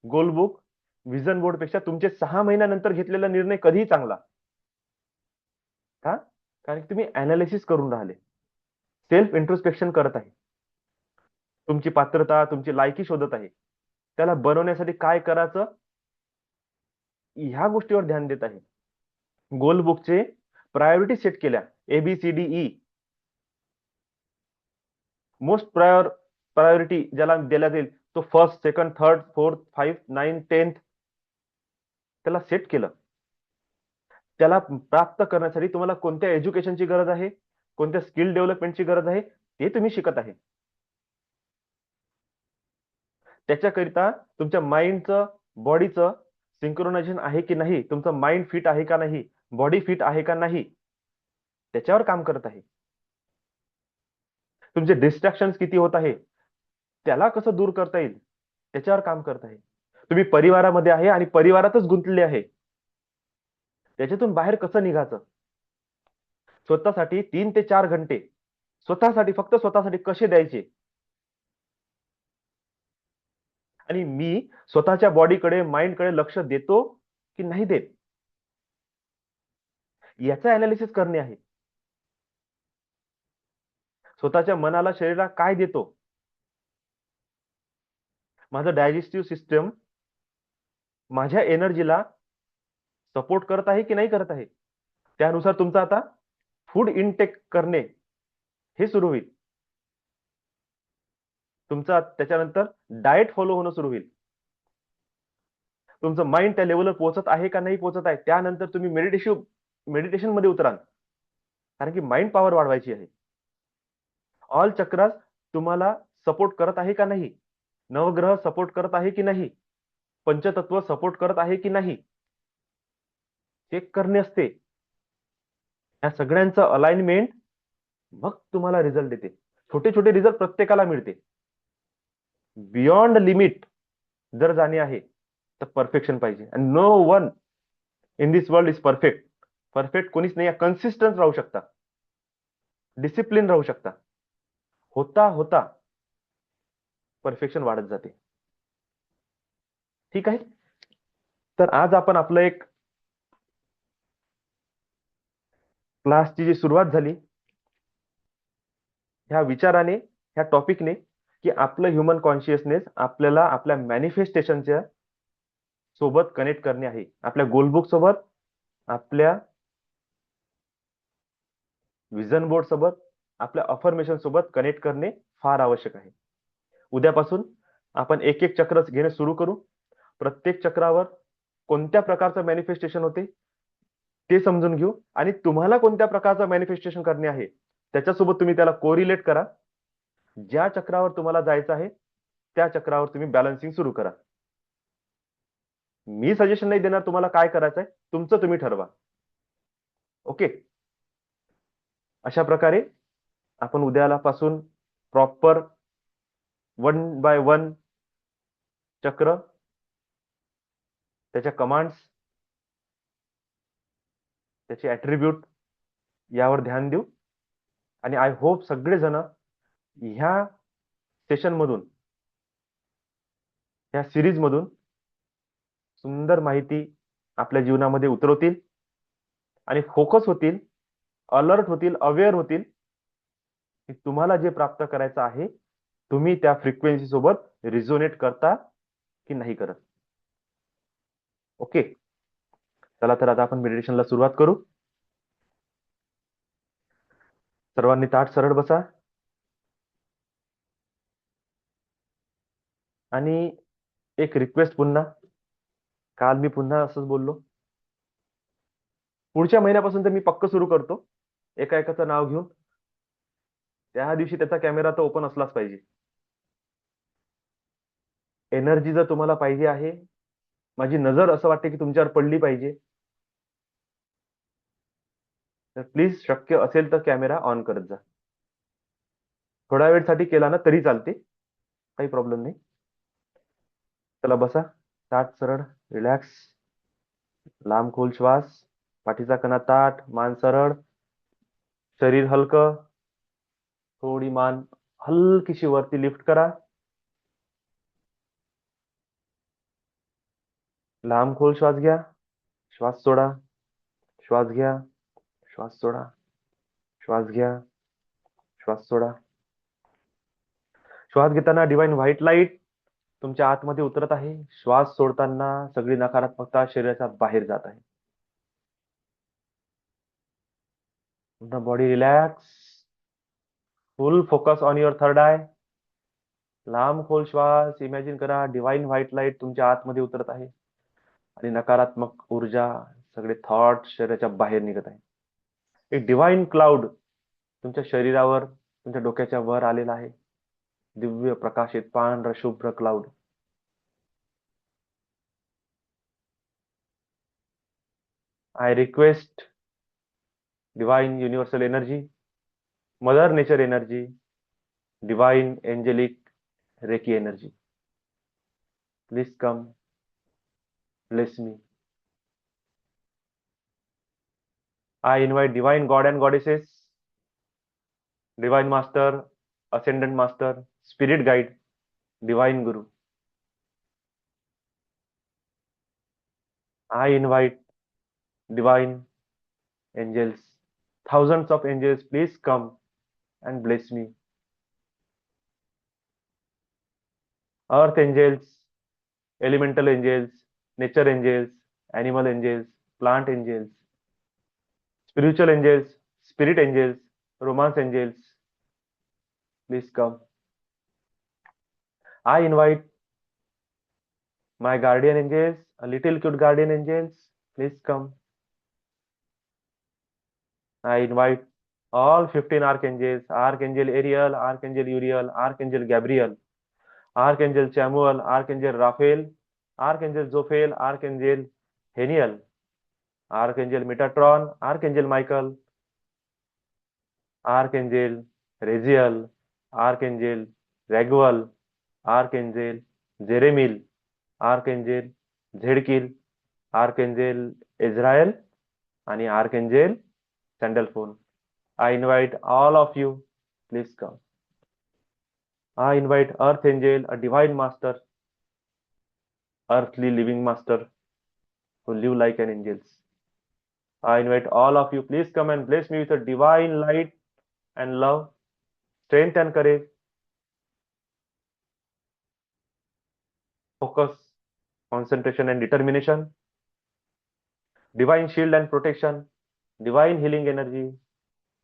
[SPEAKER 1] गोल बुक, विजन बोर्ड पेक्षा तुमचे 6 महिन्यानंतर घेतलेला निर्णय कधीही चांगला. का? कारण तुम्ही अनालिसिस करून राहिले, सेल्फ इंट्रोस्पेक्शन करत आहे, तुमची पात्रता, तुमची लायकी शोधत आहे, त्याला बनवण्यासाठी काय करायचं ह्या गोष्टीवर ध्यान देत आहे. गोल बुकचे प्रायोरिटी सेट केल्या, ABCDE. मोस्ट प्रायोरिटी ज्याला दिला जाईल तो first, second, third, fourth, 5, 9, 10th त्याला सेट केलं. त्याला प्राप्त करण्यासाठी तुम्हाला कोणत्या एज्युकेशनची गरज आहे, कोणत्या स्किल डेव्हलपमेंटची गरज आहे, ते तुम्ही शिकत आहे. त्याच्याकरिता तुमच्या माइंडचं, बॉडीचं सिंक्रोनायझेशन आहे की नाही, तुमचं माइंड फिट आहे का नाही, बॉडी फिट आहे का नाही, त्याच्यावर काम करत आहे. तुमचे डिस्ट्रॅक्शन किती होत आहे, त्याला कसं दूर करता येईल, त्याच्यावर काम करत आहे. तुम्ही परिवारामध्ये आहे आणि परिवारातच गुंतलेले आहे, त्याच्यातून बाहेर कसं निघायचं, स्वतःसाठी 3 ते 4 घंटे स्वतःसाठी, फक्त स्वतःसाठी कसे द्यायचे. आणि मी स्वतःच्या बॉडीकडे, माइंडकडे लक्ष देतो की नाही देत, याचं अनालिसिस करणे आहे. स्वतःच्या मनाला, शरीराला काय देतो, माझं डायजेस्टिव्ह सिस्टम माझ्या एनर्जीला सपोर्ट करत आहे की नाही करत आहे, त्यानुसार तुमचं आता फूड इनटेक करणे हे सुरू होईल. तुमचं त्याच्यानंतर डाएट फॉलो होणं सुरू होईल. तुमचं माइंड त्या लेवलवर पोहोचत आहे का नाही पोहोचत आहे, त्यानंतर तुम्ही मेडिटेशन मध्ये उतराल, कारण की माइंड पॉवर वाढवायची आहे. ऑल चक्रास तुम्हाला सपोर्ट करत आहे का नाही, नवग्रह सपोर्ट करत आहे की नाही, पंचतत्व सपोर्ट करत आहे की नाही, चेक करणे असते. या सगळ्यांचं अलाइनमेंट मग तुम्हाला रिझल्ट देते. छोटे छोटे रिझल्ट प्रत्येकाला मिळते. बियॉन्ड लिमिट जर जाणे आहे तर परफेक्शन पाहिजे, आणि no one in this world is perfect. Perfect कोणीच नाही, कन्सिस्टंट राहू शकता, डिसिप्लिन राहू शकता. होता होता परफेक्शन वाढत जाते. ठीक आहे. तर आज आपण आपलं एक क्लासची जी सुरुवात झाली ह्या विचाराने, ह्या टॉपिकने, की आपलं ह्युमन कॉन्शियसनेस आपल्याला आपल्या मॅनिफेस्टेशनच्या सोबत कनेक्ट करणे आहे. आपल्या गोलबुक सोबत, आपल्या विजन बोर्ड सोबत, आपल्या अफर्मेशन सोबत कनेक्ट करणे फार आवश्यक आहे. उद्यापासून आपण एक एक चक्र घेणे सुरू करू. प्रत्येक चक्रावर कोणत्या प्रकारचं मॅनिफेस्टेशन होते ते समजून घेऊ, आणि तुम्हाला कोणत्या प्रकारचं मॅनिफेस्टेशन करणे आहे त्याच्यासोबत तुम्ही त्याला कोरिलेट करा. ज्या चक्रावर तुम्हाला जायचं आहे त्या चक्रावर तुम्ही बॅलन्सिंग सुरू करा. मी सजेशन नाही देणार तुम्हाला काय करायचंय, तुमचं तुम्ही ठरवा. ओके. अशा प्रकारे आपण उद्याला पासून प्रॉपर 1 by 1 चक्र, त्याच्या कमांड्स, त्याचे ऍट्रिब्यूट यावर ध्यान देऊ. आणि आय होप सगळेजण ह्या सेशन मधून, ह्या सिरीज मधून सुंदर माहिती आपल्या जीवनामध्ये उतरवतील आणि फोकस होतील, अलर्ट होतील, अवेअर होतील की तुम्हाला जे प्राप्त करायचं आहे तुम्ही त्या फ्रिक्वेन्सी सोबत रिझोनेट करता की नाही करत. ओके. चला तर आता आपण मेडिटेशनला सुरुवात करू. सर्वांनी ताठ सरळ बसा. आणि एक रिक्वेस्ट पुन्हा, काल मी पुन्हा असंच बोललो, पुढच्या महिन्यापासून तर मी पक्क सुरू करतो एका एकाचं नाव घेऊन. त्या दिवशी त्याचा कॅमेरा तर ओपन असलाच पाहिजे. एनर्जी जर तुम्हाला पाहिजे आहे, माझी नजर असं वाटते की तुमच्यावर पडली पाहिजे, तर प्लीज शक्य असेल तर कॅमेरा ऑन करत जा. थोड्या वेळसाठी केला ना तरी चालते, काही प्रॉब्लेम नाही. चला बसा, ताठ सरळ, रिलॅक्स, लांब खोल श्वास, पाठीचा कणा ताठ, मान सरळ, शरीर हलकं, थोडी मान हलकीशी वरती लिफ्ट करा. लांब खोल श्वास घ्या, श्वास सोडा, श्वास घ्या, श्वास सोडा, श्वास घ्या, श्वास सोडा. श्वास घेताना डिवाइन व्हाईट लाईट तुमच्या आतमध्ये उतरत आहे. श्वास सोडताना सगळी नकारात्मकता शरीराच्या बाहेर जात आहे. Body relax, full focus on your third I. लांब खोल श्वास, इमॅजिन करा डिवाइन व्हाईट लाईट तुमच्या आतमध्ये उतरत आहे आणि नकारात्मक ऊर्जा, सगळे थॉट शरीराच्या बाहेर निघत आहे. एक डिवाइन क्लाउड तुमच्या शरीरावर, तुमच्या डोक्याच्या वर आलेला आहे. दिव्य प्रकाशित पांढरा शुभ्र cloud. I request divine universal energy, mother nature energy, divine angelic reiki energy, please come, bless me. I invite divine God and goddesses, divine master, ascendant master, spirit guide, divine guru. I invite divine angels, thousands of angels, please come and bless me. Earth angels, elemental angels, nature angels, animal angels, plant angels, spiritual angels, spirit angels, romance angels, please come. I invite my guardian angels, a little cute guardian angels, please come. I invite all 15 archangels, Archangel Ariel, Archangel Uriel, Archangel Gabriel, Archangel Chamuel, Archangel Raphael, Archangel Zophael, Archangel Heniel, Archangel Metatron, Archangel Michael, Archangel Raziel, Archangel Raguel, Archangel Jeremiel, Archangel Zedkil, Archangel Israel, आणि आर्कएंजेल सॅन्डलफोन. I invite all of you, please come. I invite Earth Angel, a divine master, earthly living master, who live like an angels. I invite all of you, please come and bless me with a divine light and love, strength and courage, focus, concentration and determination, divine shield and protection, divine healing energy,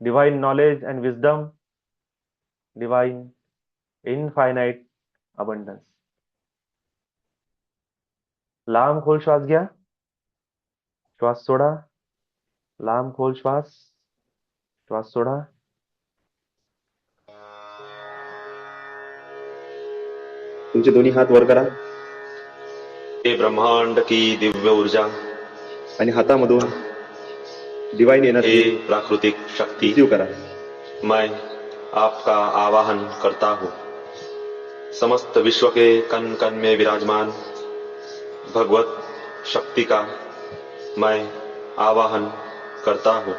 [SPEAKER 1] divine knowledge and wisdom, divine infinite abundance. लांब खोल श्वास घ्या, श्वास सोडा, लांब खोल श्वास, श्वास सोडा. तुमचे दोन्ही हात वर करा.
[SPEAKER 2] हे ब्रह्मांड की दिव्य ऊर्जा
[SPEAKER 1] आणि हातामधून डिवाइन एनर्जी
[SPEAKER 2] हे प्राकृतिक शक्ति
[SPEAKER 1] रिसीव करा.
[SPEAKER 2] मैं आपका आवाहन करता हूँ. समस्त विश्व के कण कण में विराजमान भगवत शक्ति का मैं आवाहन करता हूँ.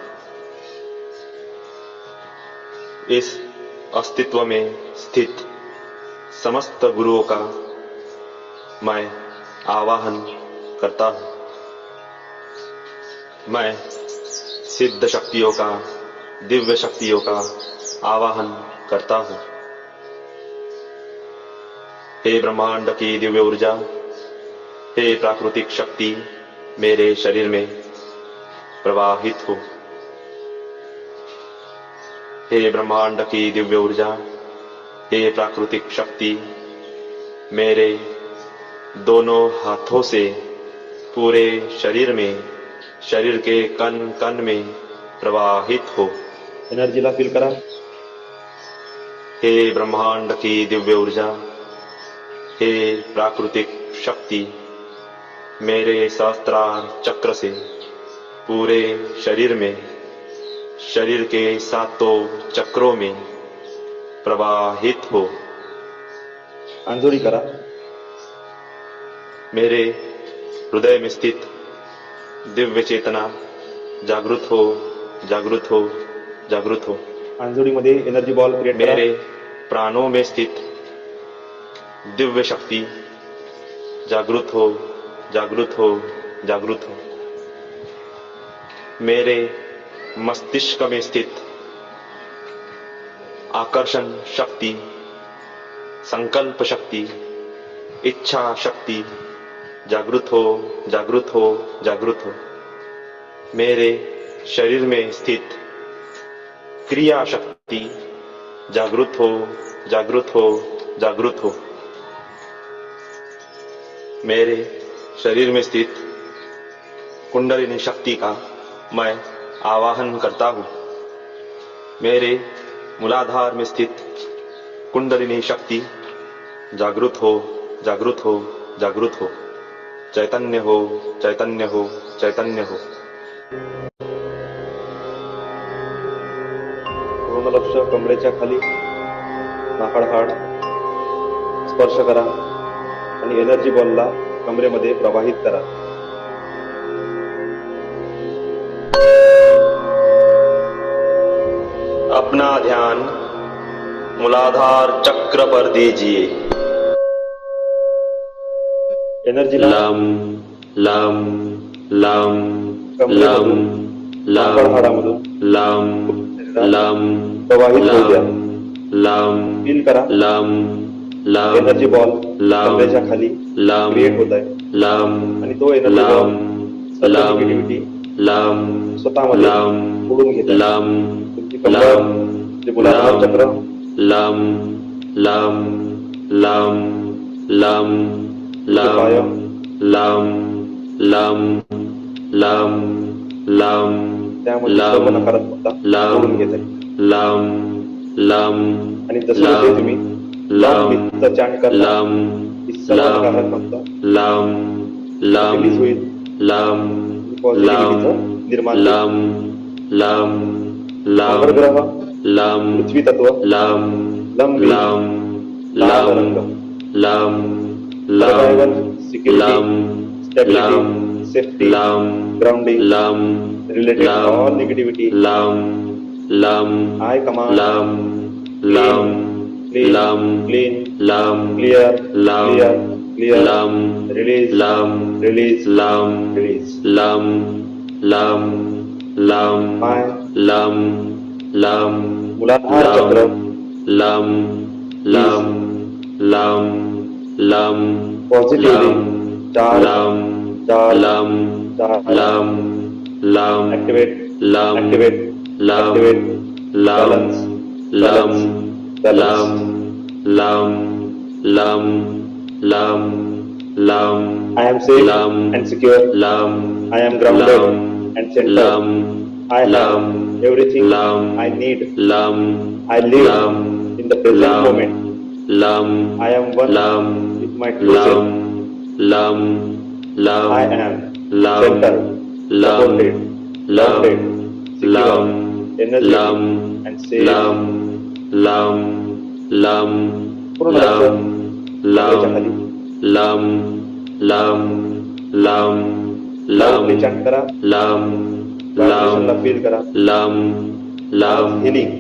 [SPEAKER 2] इस अस्तित्व में स्थित समस्त गुरुओं का मैं आवाहन करता हूँ. मैं सिद्ध शक्तियों का, दिव्य शक्तियों का आवाहन करता हूँ. हे ब्रह्मांड की दिव्य ऊर्जा, हे प्राकृतिक शक्ति मेरे शरीर में प्रवाहित हो. हे ब्रह्मांड की दिव्य ऊर्जा, हे प्राकृतिक शक्ति मेरे दोनों हाथों से पूरे शरीर में, शरीर के कण कण में प्रवाहित हो.
[SPEAKER 1] एनर्जीला फील करा.
[SPEAKER 2] हे ब्रह्मांड की दिव्य ऊर्जा, हे प्राकृतिक शक्ति मेरे सहस्त्रार चक्र से पूरे शरीर में, शरीर के सातों चक्रों में प्रवाहित हो.
[SPEAKER 1] अंजोरी करा.
[SPEAKER 2] मेरे हृदय में स्थित दिव्य चेतना जागृत हो, जागृत हो, जागृत हो.
[SPEAKER 1] अंजोरीमध्ये एनर्जी बॉल क्रिएट करा.
[SPEAKER 2] मेरे प्राणों में स्थित दिव्य शक्ति जागृत हो, जागृत हो, जागृत हो. मेरे मस्तिष्क में स्थित आकर्षण शक्ति, संकल्प शक्ति, इच्छा शक्ति जागृत हो, जागृत हो, जागृत हो. मेरे शरीर में स्थित क्रिया शक्ति जागृत हो, जागृत हो, जागृत हो. मेरे शरीर में स्थित कुंडलिनी शक्ति का मैं आवाहन करता हूँ. मेरे मूलाधार में स्थित कुंडलिनी शक्ति जागृत हो, जागृत हो, जागृत हो. चैतन्य हो, चैतन्य हो, चैतन्य हो.
[SPEAKER 1] पूर्ण लक्ष कमरेच्या खाली, नाकाड स्पर्श करा आणि एनर्जी बॉलला कमरेमध्ये प्रवाहित करा.
[SPEAKER 2] अपना ध्यान मूलाधार चक्र पर दीजिए.
[SPEAKER 1] एनर्जी
[SPEAKER 2] लम लम लम लम लम लम लम
[SPEAKER 1] प्रवाहित होऊ द्या.
[SPEAKER 2] लम
[SPEAKER 1] फील करा.
[SPEAKER 2] लम लम
[SPEAKER 1] एनर्जी बॉल
[SPEAKER 2] लम
[SPEAKER 1] कमरेच्या खाली
[SPEAKER 2] लम
[SPEAKER 1] क्रिएट होत आहे
[SPEAKER 2] लम
[SPEAKER 1] आणि तो एनर्जी
[SPEAKER 2] लम
[SPEAKER 1] बॉल
[SPEAKER 2] लम
[SPEAKER 1] निगेटिव्हिटी
[SPEAKER 2] लम
[SPEAKER 1] स्वतःमध्ये
[SPEAKER 2] लम
[SPEAKER 1] ओढून घेत आहे.
[SPEAKER 2] लम
[SPEAKER 1] तुमची कमर, जे मूलाधार चक्र,
[SPEAKER 2] लम लम लम लम
[SPEAKER 1] पाय,
[SPEAKER 2] लम लम लम लम
[SPEAKER 1] त्यामध्ये सर्व नकारात्मकता ओढून घेत आहे.
[SPEAKER 2] लम लम
[SPEAKER 1] आणि जसं तुम्ही
[SPEAKER 2] लम
[SPEAKER 1] चॅट करता,
[SPEAKER 2] लम
[SPEAKER 1] ही सर्व नकारात्मकता
[SPEAKER 2] लम लम
[SPEAKER 1] रिलीज होईल.
[SPEAKER 2] लम
[SPEAKER 1] पॉझिटिव्हिटीचं निर्माण होईल.
[SPEAKER 2] लम लम लम
[SPEAKER 1] मंगळ ग्रह,
[SPEAKER 2] लम
[SPEAKER 1] पृथ्वी तत्व,
[SPEAKER 2] लम
[SPEAKER 1] लम
[SPEAKER 2] लम
[SPEAKER 1] लाल
[SPEAKER 2] लम
[SPEAKER 1] रंग,
[SPEAKER 2] lump
[SPEAKER 1] survival,
[SPEAKER 2] lump
[SPEAKER 1] security,
[SPEAKER 2] lump
[SPEAKER 1] stability,
[SPEAKER 2] lump
[SPEAKER 1] safety,
[SPEAKER 2] lump
[SPEAKER 1] grounding,
[SPEAKER 2] lump related all negativity. I command clean, clear, release, release, release. My Muladhara Chakra positively charged, activate, balance, I am safe and secure. I am grounded and centered. I have everything I need. I live in the present moment. I am one with my true self. I am centered, supported, grounded, secure, energetic, and safe. पूर्ण लक्ष डोक्याच्या खाली. लाऊडली chant करा. व्हायब्रेशनला feel करा. Healing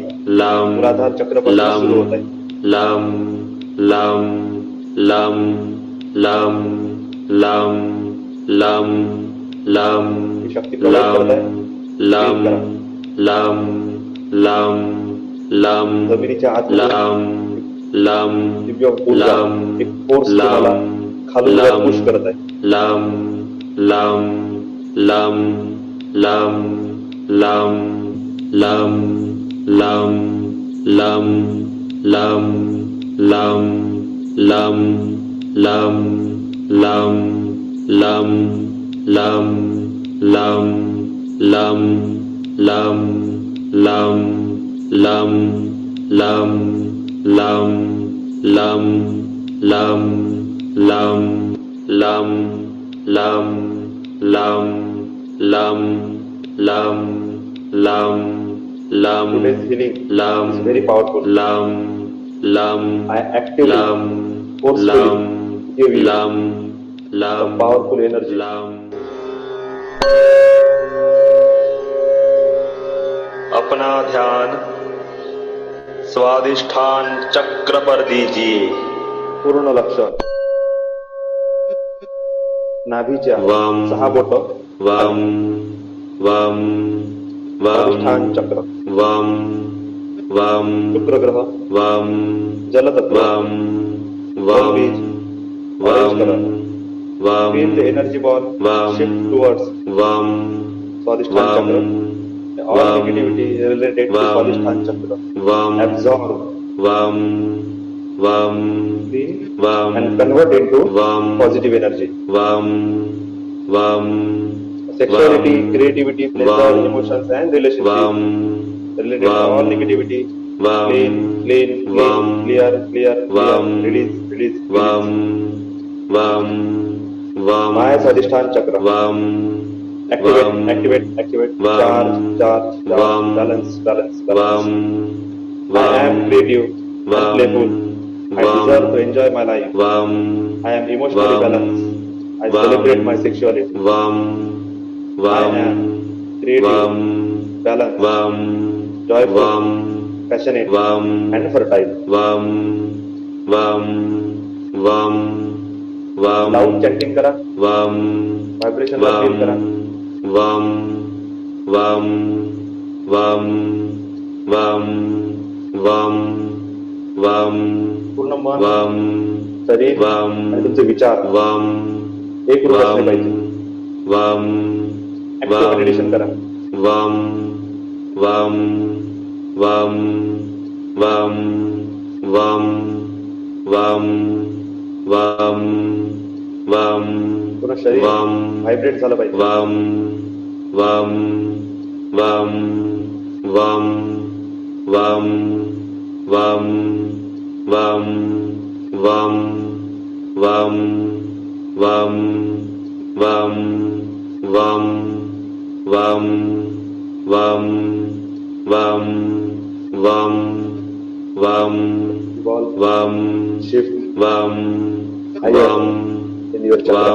[SPEAKER 2] मूलाधार चक्रपासून सुरू होत आहे. ही शक्ती प्रवास करत आहे. फील करा. जमिनीच्या आत दिव्य ऊर्जा एक फोर्स तुम्हाला खालून वर पुश करत आहे. Today's healing is very powerful. I actively, forcefully give you some powerful energy. अपना ध्यान स्वादिष्ठान चक्र पर दीजिए.
[SPEAKER 1] पूर्ण लक्ष नाभीच्या 6 बोट स्वादिष्ठान चक्र. शुक्र ग्रह जलतत्व बीज orange color. Feel the energy ball shift towards स्वादिष्ठान चक्र. All negativity related to स्वादिष्ठान चक्र absorb, feel and convert into positive energy. Sexuality, creativity, pleasure, emotions and relationships related all negativity. Clean, clear, release. My स्वादिष्ठान चक्र activate, charge, balance. I am creative and playful. I deserve to enjoy my life. I am emotionally balanced. I celebrate my sexuality. I am creative, balanced, joyful, passionate and fertile. Loud chanting करा. Vibration ला feel करा. पूर्ण मन, शरीर आणि तुमचे विचार एक रूप असले पाहिजे. Active meditation करा. पूर्ण शरीर व्हायब्रेट झालं पाहिजे. Ball shift higher in your chakra.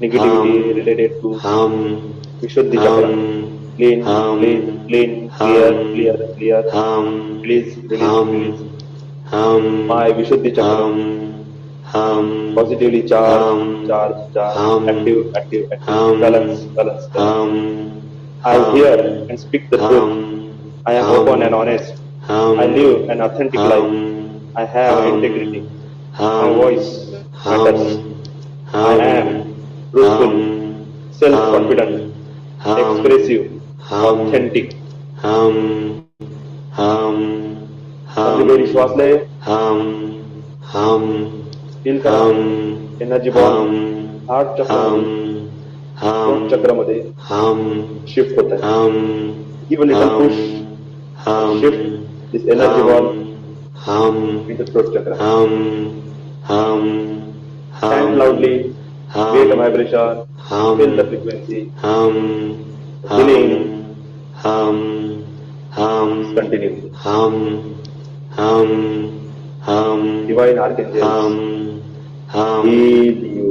[SPEAKER 2] negativity related to Vishuddhi Chakra. Clean, clean, clean, clear, clear, clear. Release, release, release. My Vishuddhi Chakra. Positively charged, charged, charged. Active, active, active. Balance, balance, balance. I hear and speak the truth. I am open and honest. I live an authentic life. I have integrity. My voice matters. I am truthful, self-confident, expressive, authentic. समझी श्वास ले. Feel करा energy ball heart चक्रामध्ये throat चक्रामध्ये shift होत आहे. Give a little push. Shift this energy ball in the throat chakra. Chant loudly, create a vibration, feel the frequency. Healing. Continue. Divine archangels heal you.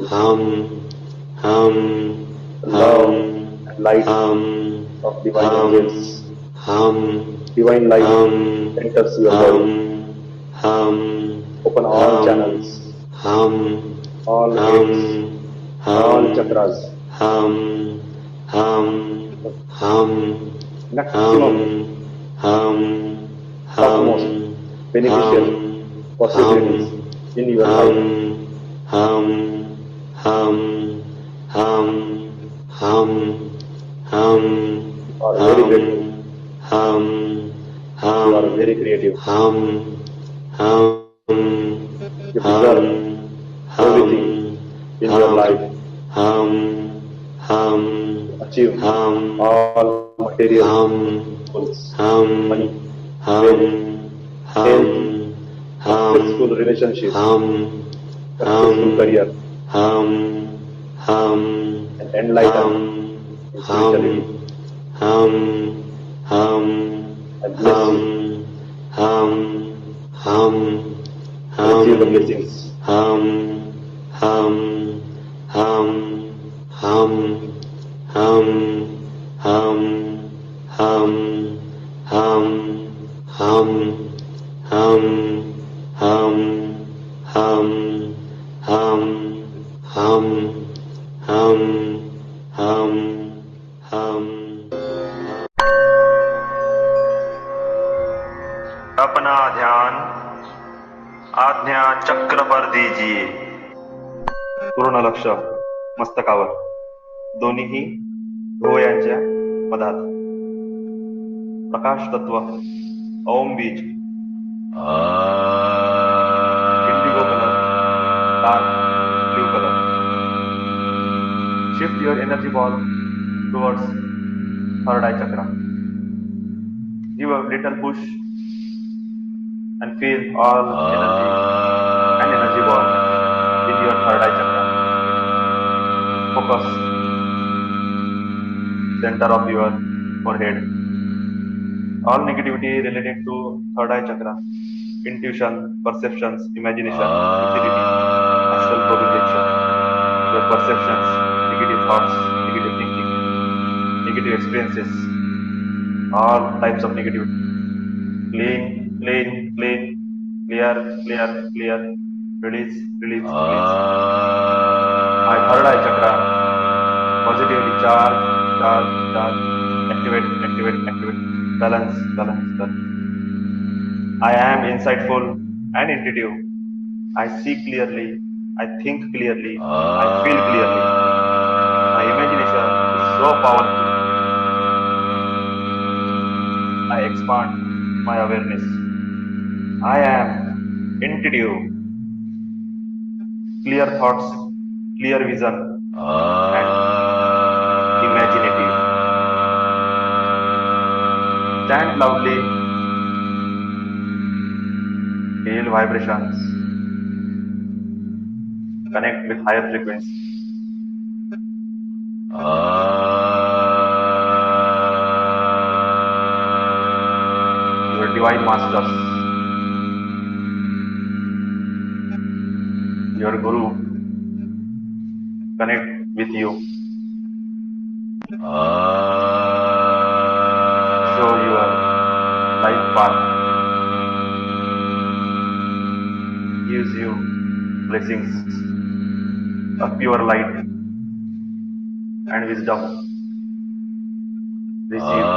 [SPEAKER 2] Love and light of divine angels. Divine light enters your body. Open all channels, all gates, all chakras. Maximum, topmost beneficial possibilities in your life. You are very grateful. You are very creative. You deserve everything in your life. Achieve all material goals. Money, wealth, health, successful relationship, successful career, and enlightened in spirituality. I bless you. Receive the blessings.
[SPEAKER 3] अपना ध्यान आज्ञा चक्र पर दीजिए.
[SPEAKER 2] पूर्ण लक्ष मस्तकावर, दोन्हीही भुवयांच्या मधात. प्रकाश तत्व ओम बीज, Indigo colour, dark blue colour. Shift your energy ball towards third I chakra. Give a little push and feel all energy ball in your third eye chakra. Focus center of your forehead. All negativity related to third eye chakra, intuition, perceptions, imagination, lucidity, astral projection, your perceptions, negative thoughts, negative thinking, negative experiences, all types of negativity. Clean, clean, clean, clear, clear, clear. Release, release, release. My third eye chakra positively charge, charge, charge. Activate, activate, activate. Balance, balance, balance. I am insightful and intuitive. I see clearly. I think clearly. I feel clearly. My imagination is so powerful. I expand my awareness. I am intuitive, clear thoughts, clear vision, and imaginative. Chant loudly, feel vibrations, connect with higher frequency. Your divine masters, your guru, connect
[SPEAKER 3] with you. Show your life path. Gives you blessings of pure light and wisdom. Receive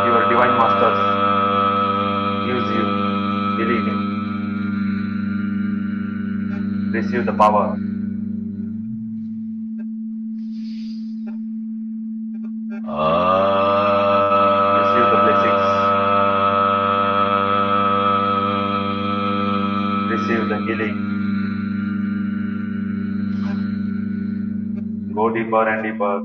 [SPEAKER 3] your divine masters. Gives you belief. Receive the power. Receive the blessings. Receive the healing. Go deeper and deeper.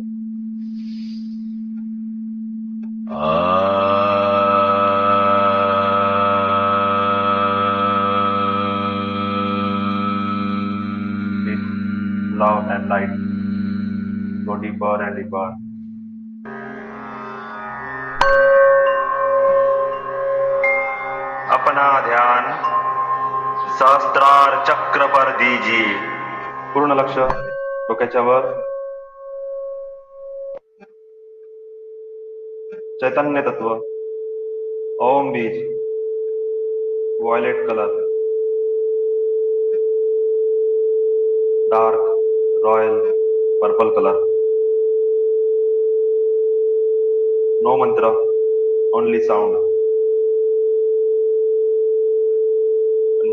[SPEAKER 3] With love and light. Go deeper and deeper. अपना ध्यान सहस्त्रार चक्र पर दीजिए. पूर्ण लक्ष डोक्याच्या वर. चैतन्य तत्व. ओम बीज. Violet colour. Dark royal purple colour. No मंत्र, only sound.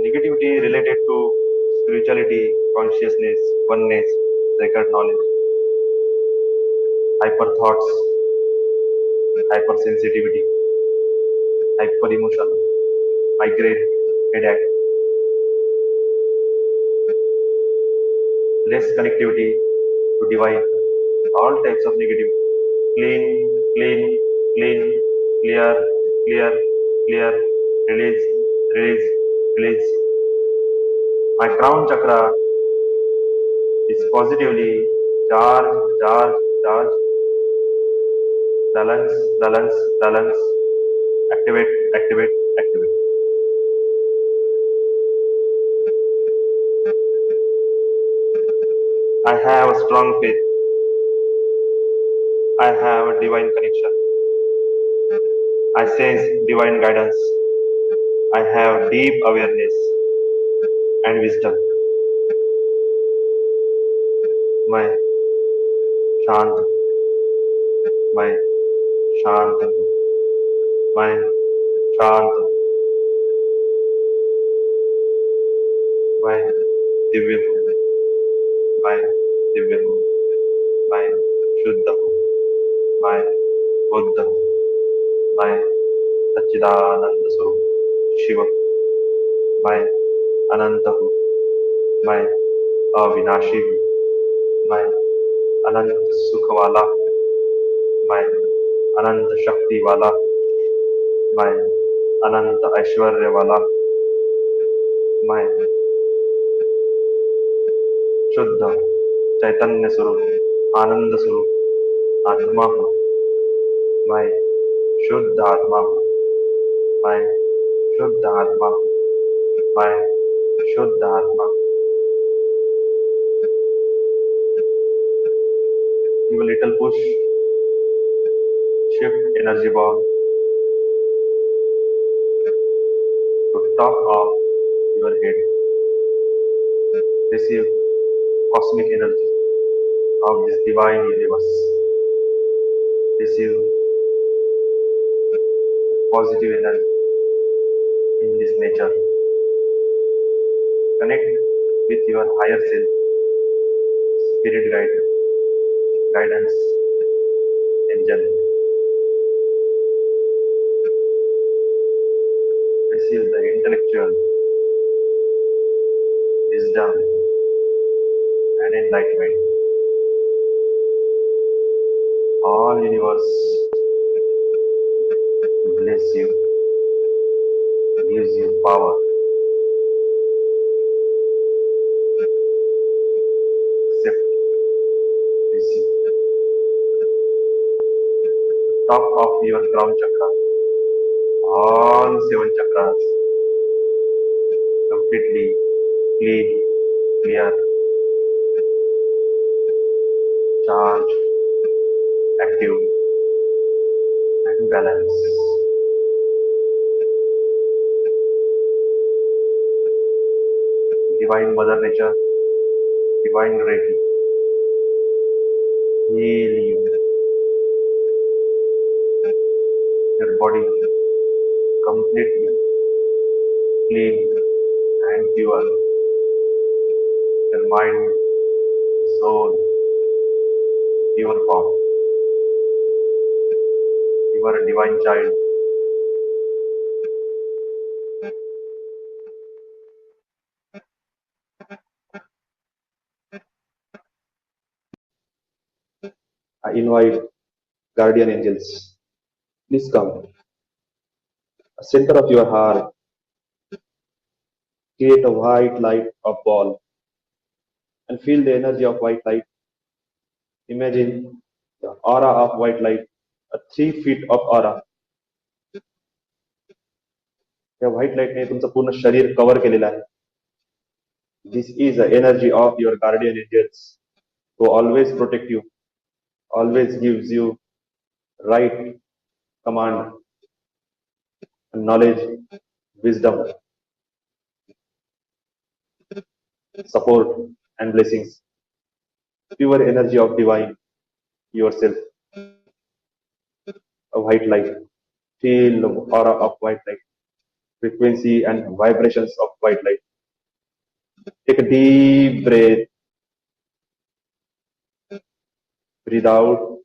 [SPEAKER 3] Negativity related to spirituality, consciousness, oneness, sacred knowledge, hyper thoughts, hypersensitivity, hyper emotion, migraine, headache, less connectivity to divine, all types of negative. Clean, clean, clean, clear, clear, clear, release, release, release. My crown chakra is positively charged, charged, charged. Balance, balance, balance. Activate, activate, activate. I have a strong faith. I have a divine connection. I sense divine guidance. I have deep awareness and wisdom. मैं शांत हूँ. मैं शांत हूँ. मैं शांत हूँ. मैं दिव्य हूँ. मैं दिव्य हूँ. मैं शुद्ध हूँ. मैं बुद्ध हूँ. मैं सच्चिदानंद स्वरूप शिव. मैं अनंत हूँ. मैं अविनाशी हूँ. मैं अनंत सुख वाला हूँ. मैं अनंत शक्ति वाला हूँ. मैं अनंत ऐश्वर्य वाला हूँ. मैं शुद्ध चैतन्य स्वरूप आनंद स्वरूप आत्मा हूँ. मैं शुद्ध आत्मा हूँ. मैं शुद्ध आत्मा हूँ. मैं शुद्ध आत्मा. Give a little push. Shift energy ball to top of your head. Receive cosmic energy of this divine universe. Receive positive energy in this nature. Connect with your higher self, spirit guidance, angel. Receive the intellectual wisdom and enlightenment. All universe bless you, gives you power. Accept, receive. Top of your crown chakra, all 7 chakras completely clean, clear, charged, active, and balanced. Divine Mother Nature, Divine Reiki, heal you, your body completely clean and pure, your mind, soul, pure form. You are a divine child. I invite guardian angels. Please come. Center of your heart, create a white light of ball and feel the energy of white light. Imagine the aura of white light, a 3 feet of aura. या white लाईटने तुमचं पूर्ण शरीर cover केलेलं आहे. This is the energy of your guardian angels who always protect you, always gives you right command, knowledge, wisdom, support, and blessings. Pure energy of divine yourself, a white light. Feel the aura of white light, frequency and vibrations of white light. Take a deep breath, breathe out,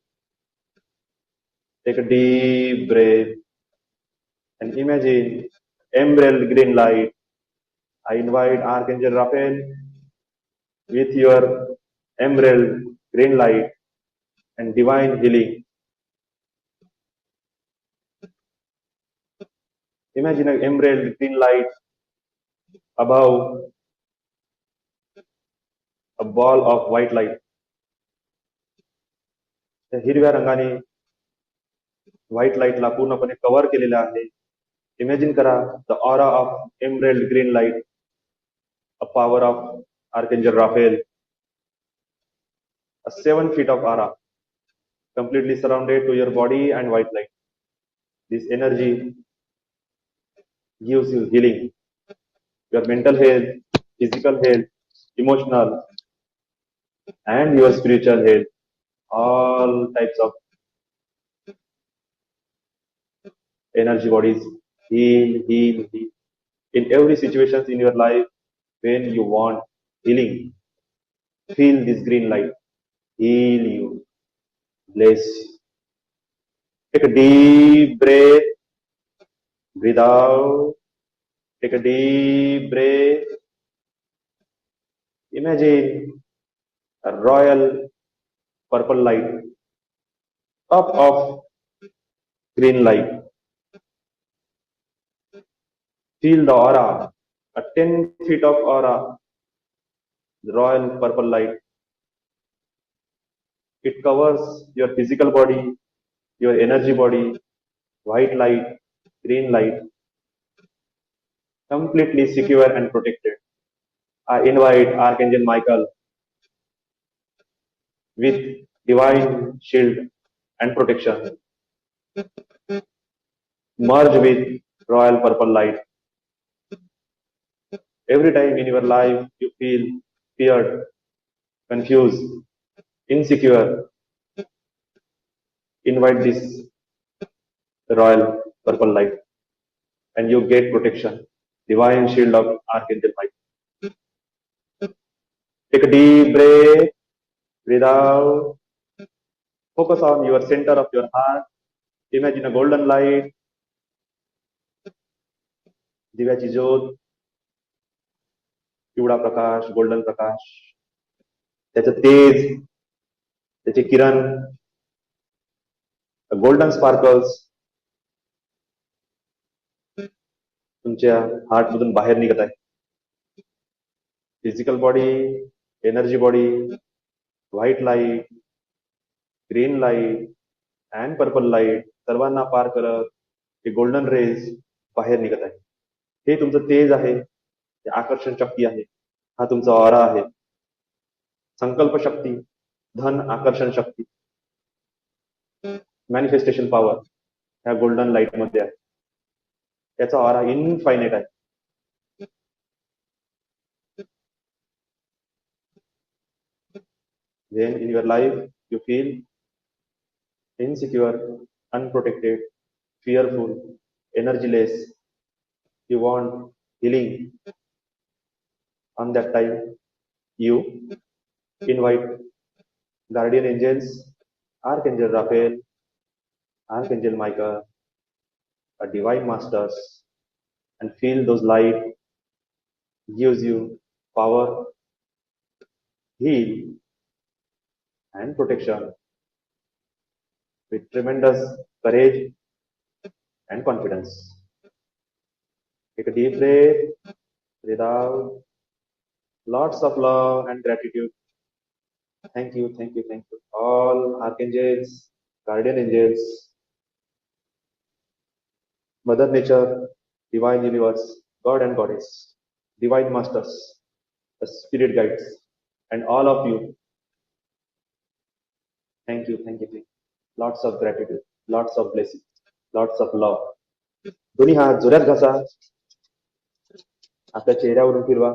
[SPEAKER 3] take a deep breath, and imagine emerald green light. I invite Archangel Raphael with your emerald green light and divine healing. Imagine an emerald green light above a ball of white light. त्या हिरव्या रंगाने white लाईटला पूर्णपणे cover केलेलं आहे. Imagine करा the aura of emerald green light, a power of archangel Raphael, a 7 feet of aura, completely surrounded to your body and white light. This energy gives you healing, your mental health, physical health, emotional, and your spiritual health. All types of energy bodies heal, heal, heal. In every situation in your life, when you want healing, feel this green light, heal you, bless you. Take a deep breath, breathe out, take a deep breath. Imagine a royal purple light, top of green light. Feel the aura, a 10 feet of aura, the royal purple light. It covers your physical body, your energy body, white light, green light, completely secure and protected. I invite Archangel Michael with divine shield and protection. Merge with royal purple light. Every time in your life you feel feared, confused, insecure, invite this royal purple light and you get protection. Divine shield of Archangel Michael. Take a deep breath, breathe out. Focus on your center of your heart. Imagine a golden light. दिव्याची ज्योत, पिवळा प्रकाश, golden प्रकाश, त्याचं तेज, त्याचे किरण, golden sparkles तुमच्या heart मधून बाहेर निघत आहे. Physical body, energy body, white light, green light and purple light सर्वांना पार करत हे गोल्डन रेज बाहेर निघत आहे. हे तुमचं तेज आहे, हे आकर्षण शक्ती आहे, हा तुमचा ऑरा आहे. संकल्प शक्ती, धन आकर्षण शक्ती, मॅनिफेस्टेशन पॉवर ह्या गोल्डन लाईट मध्ये आहे. त्याचा ऑरा इनफायनाईट आहे. Then in your life you feel insecure, unprotected, fearful, energyless, you want healing. On that time you invite guardian angels, Archangel Raphael, Archangel Michael, a divine masters, and feel those light gives you power, heal, and protection with tremendous courage and confidence. Take a deep breath, breathe out, lots of love and gratitude. Thank you, thank you, thank you. All archangels, guardian angels, Mother Nature, Divine Universe, God and Goddess, Divine Masters, the Spirit Guides, and all of you. Thank you, thank you, thank you. Lots of gratitude, lots of blessings, lots of love. दोन्ही हात जोरात घासा, आपल्या चेहऱ्यावरून फिरवा.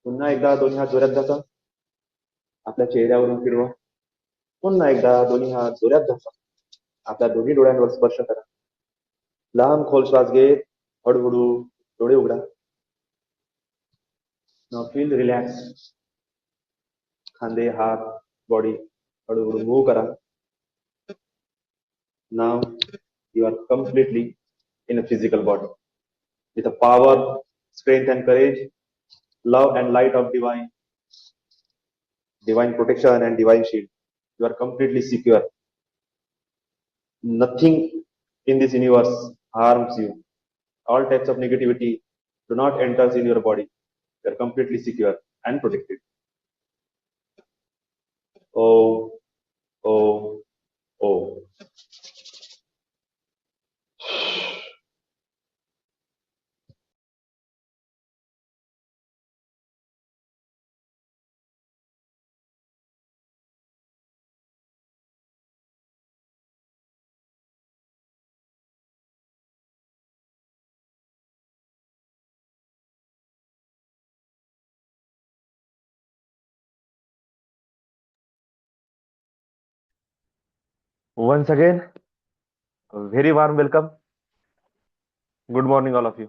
[SPEAKER 3] पुन्हा एकदा दोन्ही हात जोरात घासा, आपल्या चेहऱ्यावरून फिरवा. पुन्हा एकदा दोन्ही हात जोरात घासा, आपल्या दोन्ही डोळ्यांवर स्पर्श करा. लांब खोल श्वास घेत हळूहळू डोळे उघडा. Now feel relaxed. खांदे, हात, बॉडी हळूहळू मूव्ह करा. Now you are completely in a physical body with a power, strength and courage, love and light of divine protection and divine shield. You are completely secure. Nothing in this universe harms you. All types of negativity do not enter in your body. You are completely secure and protected. Oh, oh, oh.
[SPEAKER 1] Once again, a very warm welcome. Good morning, all of you.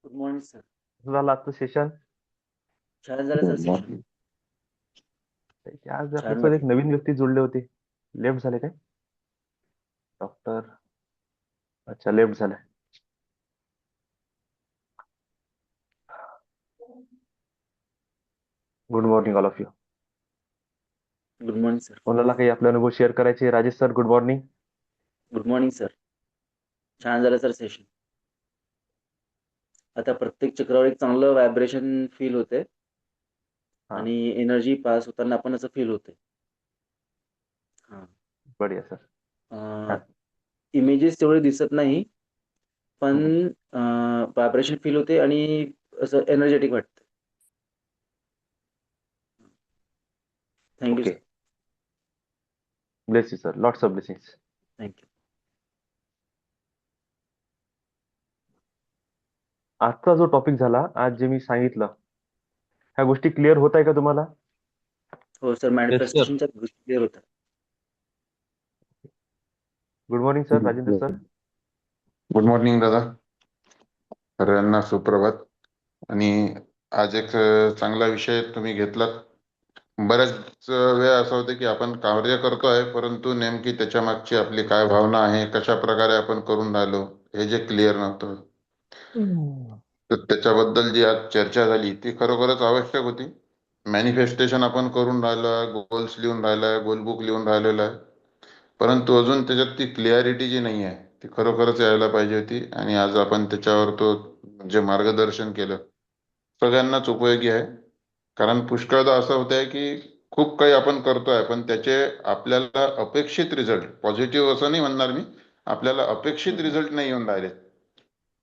[SPEAKER 4] Good morning sir.
[SPEAKER 1] कसं झालं आजचं session?
[SPEAKER 4] छान झालं sir session.
[SPEAKER 1] आज
[SPEAKER 4] छान
[SPEAKER 1] आपल्यासोबत
[SPEAKER 4] वाटलं.
[SPEAKER 1] एक नवीन व्यक्ती जोडले होते. लेफ्ट झाले काय? डॉक्टर. अच्छा, लेफ्ट झाले. Good morning all of you.
[SPEAKER 4] Good morning sir.
[SPEAKER 1] कोणाला काही आपले अनुभव शेअर करायचे? Rajesh sir, good morning.
[SPEAKER 4] Good morning sir. छान झालं सर सेशन. आता प्रत्येक चक्रावर एक चांगलं व्हायब्रेशन फील होते
[SPEAKER 1] हा.
[SPEAKER 4] आणि एनर्जी पास होताना पण असं फील होते. हा,
[SPEAKER 1] बढिया सर.
[SPEAKER 4] इमेजेस तेवढे दिसत नाही पण व्हायब्रेशन फील होते आणि असं एनर्जेटिक वाटतं. Thank you
[SPEAKER 1] okay.
[SPEAKER 4] Sir.
[SPEAKER 1] Bless you sir. Lots of blessings.
[SPEAKER 4] Thank you.
[SPEAKER 1] आजचा जो टॉपिक झाला, आज जे मी सांगितलं, ह्या गोष्टी क्लिअर होत आहे का तुम्हाला?
[SPEAKER 4] हो सर, मॅनिफेस्टेशनच्या गोष्टी क्लिअर होतात.
[SPEAKER 1] Good morning sir, Rajendra sir.
[SPEAKER 5] Good morning दादा, सगळ्यांना सुप्रभात. आणि आज एक चांगला विषय तुम्ही घेतलात. बऱ्याच वेळ असं होतं की आपण कार्य करतोय परंतु नेमकी त्याच्या मागची आपली काय भावना आहे, कशा प्रकारे आपण करून राहिलो हे जे क्लिअर नव्हतं. तर त्याच्याबद्दल जी आज चर्चा झाली ती खरोखरच आवश्यक होती. मॅनिफेस्टेशन आपण करून राहिलोय, गोल्स लिहून राहिलोय, गोलबुक लिहून राहिलेलं आहे, परंतु अजून त्याच्यात ती क्लिअरिटी जी नाही आहे ती खरोखरच यायला पाहिजे होती. आणि आज आपण त्याच्यावर तो जे मार्गदर्शन केलं सगळ्यांनाच उपयोगी आहे. कारण पुष्कळदा असं होत आहे की खूप काही आपण करतोय पण त्याचे आपल्याला अपेक्षित रिझल्ट, पॉझिटिव्ह असं नाही म्हणणार मी, आपल्याला अपेक्षित रिझल्ट नाही येऊन राहिले.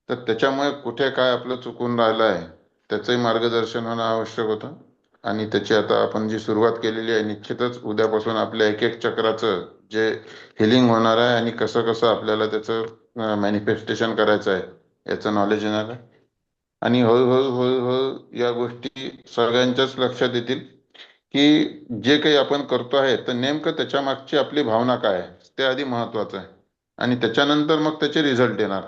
[SPEAKER 5] तर त्याच्यामुळे कुठे काय आपलं चुकून राहिलं आहे त्याचंही मार्गदर्शन होणं आवश्यक होतं. आणि त्याची आता आपण जी सुरुवात केलेली आहे, निश्चितच उद्यापासून आपल्या एक एक चक्राचं जे हिलिंग होणार आहे आणि कसं कसं आपल्याला त्याचं मॅनिफेस्टेशन करायचं आहे याचं नॉलेज येणार आहे. आणि हळूहळू हळूहळू या गोष्टी सगळ्यांच्याच लक्षात येतील की जे काही आपण करतो आहे तर नेमकं त्याच्या मागची आपली भावना काय आहे ते आधी महत्वाचं आहे. आणि त्याच्यानंतर मग त्याचे रिझल्ट येणार.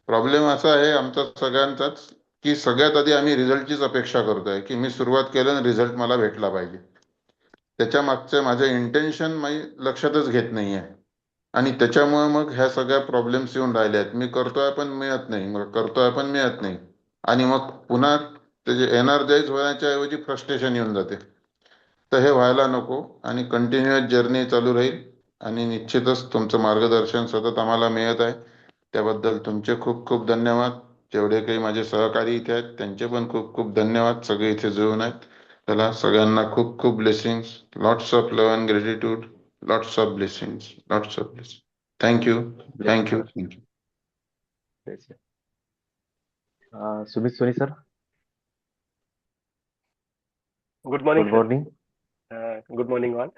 [SPEAKER 5] प्रॉब्लेम असा आहे आमचा सगळ्यांचाच की सगळ्यात आधी आम्ही रिझल्टचीच अपेक्षा करतोय की मी सुरुवात केलं आणि रिझल्ट मला भेटला पाहिजे. त्याच्या मागचं माझं इंटेन्शन मी लक्षातच घेत नाहीये. आणि त्याच्यामुळे मग ह्या सगळ्या प्रॉब्लेम्स येऊन राहिल्या आहेत. मी करतोय पण मिळत नाही, मग करतोय पण मिळत नाही. आणि मग पुन्हा त्याचे एनर्जाईज होण्याच्या ऐवजी फ्रस्ट्रेशन येऊन जाते. तर हे व्हायला नको आणि कंटिन्युअस जर्नी चालू राहील. आणि निश्चितच तुमचं मार्गदर्शन सतत आम्हाला मिळत आहे, त्याबद्दल तुमचे खूप खूप धन्यवाद. जेवढे काही माझे सहकारी इथे आहेत त्यांचे पण खूप खूप धन्यवाद. सगळे इथे जुळून आहेत. त्याला सगळ्यांना खूप खूप blessings, lots of love and gratitude, lots of blessings, lots of blessings. Thank you,
[SPEAKER 1] Bless you,
[SPEAKER 5] thank you,
[SPEAKER 1] sir.
[SPEAKER 5] Thank you.
[SPEAKER 1] Bless you. Sumit Soni sir,
[SPEAKER 6] good morning
[SPEAKER 1] good
[SPEAKER 6] sir.
[SPEAKER 1] Morning.
[SPEAKER 6] Good morning all.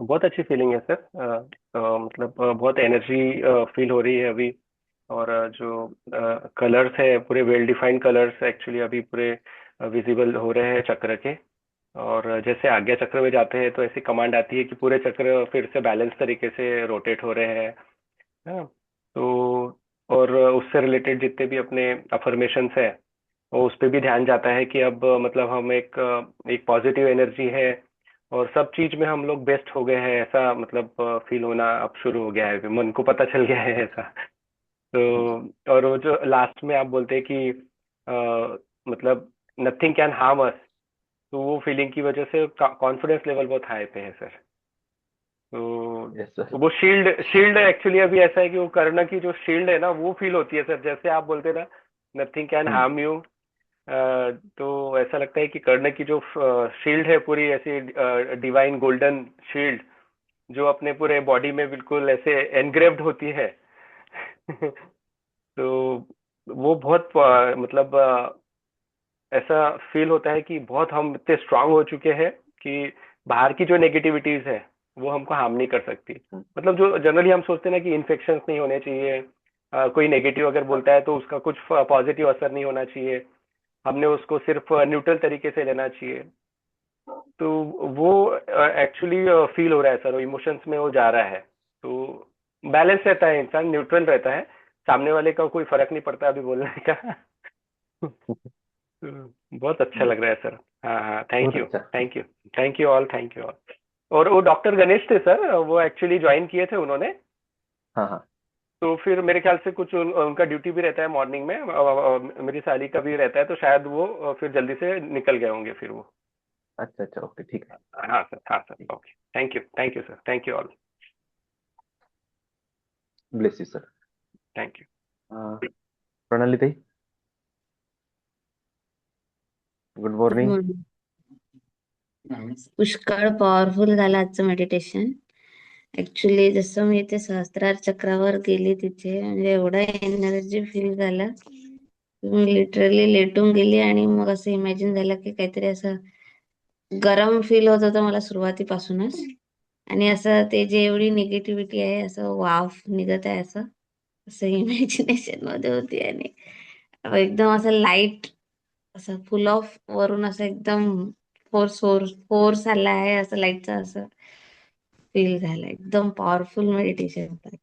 [SPEAKER 6] बहुत अच्छी फीलिंग है सर। मतलब बहुत energy feel हो रही है अभी। और जो कलर्स है पूरे वेल डिफाइंड कलर्स एक्चुअली अभी पूरे विजिबल हो रहे हैं चक्र के। और जैसे आज्ञा चक्र में जाते हैं तो ऐसी कमांड आती है कि पूरे चक्र फिर से बैलेंस तरीके से रोटेट हो रहे हैं। हाँ, तो और उससे रिलेटेड जितने भी अपने अफर्मेशंस है वो उस पे भी ध्यान जाता है कि अब मतलब हम एक पॉजिटिव एनर्जी है और सब चीज में हम लोग बेस्ट हो गए हैं, ऐसा मतलब फील होना अब शुरू हो गया है, मन को पता चल गया है ऐसा। तो और वो जो लास्ट में आप बोलते हैं कि मतलब नथिंग कैन हार्म अस, तो वो फीलिंग की वजह से कॉन्फिडेंस लेवल बहुत हाई पे है सर। तो
[SPEAKER 1] यस सर।
[SPEAKER 6] वो शील्ड शील्ड एक्चुअली अभी ऐसा है कि वो कर्ण की जो शील्ड है ना वो फील होती है सर, जैसे आप बोलते ना नथिंग कैन हार्म यू। तो ऐसा लगता है कि कर्ण की जो शील्ड है पूरी ऐसी डिवाइन गोल्डन शील्ड जो अपने पूरे बॉडी में बिल्कुल ऐसे एनग्रेव्ड होती है। तो वो बहुत मतलब ऐसा फील होता है कि बहुत हम इतने स्ट्रांग हो चुके हैं कि बाहर की जो नेगेटिविटीज है वो हमको हार्म नहीं कर सकती। मतलब जो जनरली हम सोचते हैं ना कि इन्फेक्शंस नहीं होने चाहिए, कोई नेगेटिव अगर बोलता है तो उसका कुछ पॉजिटिव असर नहीं होना चाहिए, हमने उसको सिर्फ न्यूट्रल तरीके से लेना चाहिए। तो वो एक्चुअली फील हो रहा है सर, इमोशंस में वो जा रहा है। तो बैलेंस रहता है, इंसान न्यूट्रल रहता है, सामने वाले का कोई फर्क नहीं पड़ता अभी बोलने का। बहुत अच्छा लग रहा है सर। हाँ हाँ, थैंक
[SPEAKER 1] बहुत
[SPEAKER 6] यू
[SPEAKER 1] अच्छा।
[SPEAKER 6] Thank you thank you all, thank you all. और वो डॉक्टर गणेश थे सर, वो एक्चुअली ज्वाइन किए थे उन्होंने।
[SPEAKER 1] हाँ हाँ।
[SPEAKER 6] तो फिर मेरे ख्याल से कुछ उनका ड्यूटी भी रहता है मॉर्निंग में, मेरी साली का भी रहता है, तो शायद वो फिर जल्दी से निकल गए होंगे फिर वो।
[SPEAKER 1] अच्छा अच्छा, ओके, ठीक है।
[SPEAKER 6] हाँ sir, okay, thank you sir, thank you all,
[SPEAKER 1] bless you sir.
[SPEAKER 6] Thank you.
[SPEAKER 1] प्रणाली ताई, गुड
[SPEAKER 7] गुड
[SPEAKER 1] मॉर्निंग।
[SPEAKER 7] मॉर्निंग। पुष्कळ पॉवरफुल झालं आजचं मेडिटेशन। ऍक्च्युली जसं मी ते सहस्त्रार चक्रावर गेली तिथे म्हणजे एवढं एनर्जी फील झालं की मी लिटरली लेटून गेली आणि मग असं इमॅजिन झालं की काहीतरी असं गरम फील होत होतं मला सुरुवातीपासूनच। आणि असं ते जे एवढी निगेटिव्हिटी आहे असं वाफ निघत आहे असं असं इमॅजिनेशन मध्ये होती। आणि एकदम असं लाईट असं फुल ऑफ वरून असं एकदम फोर्स आला आहे असं लाईटचा असं फील झालं। एकदम पॉवरफुल मेडिटेशन होतं।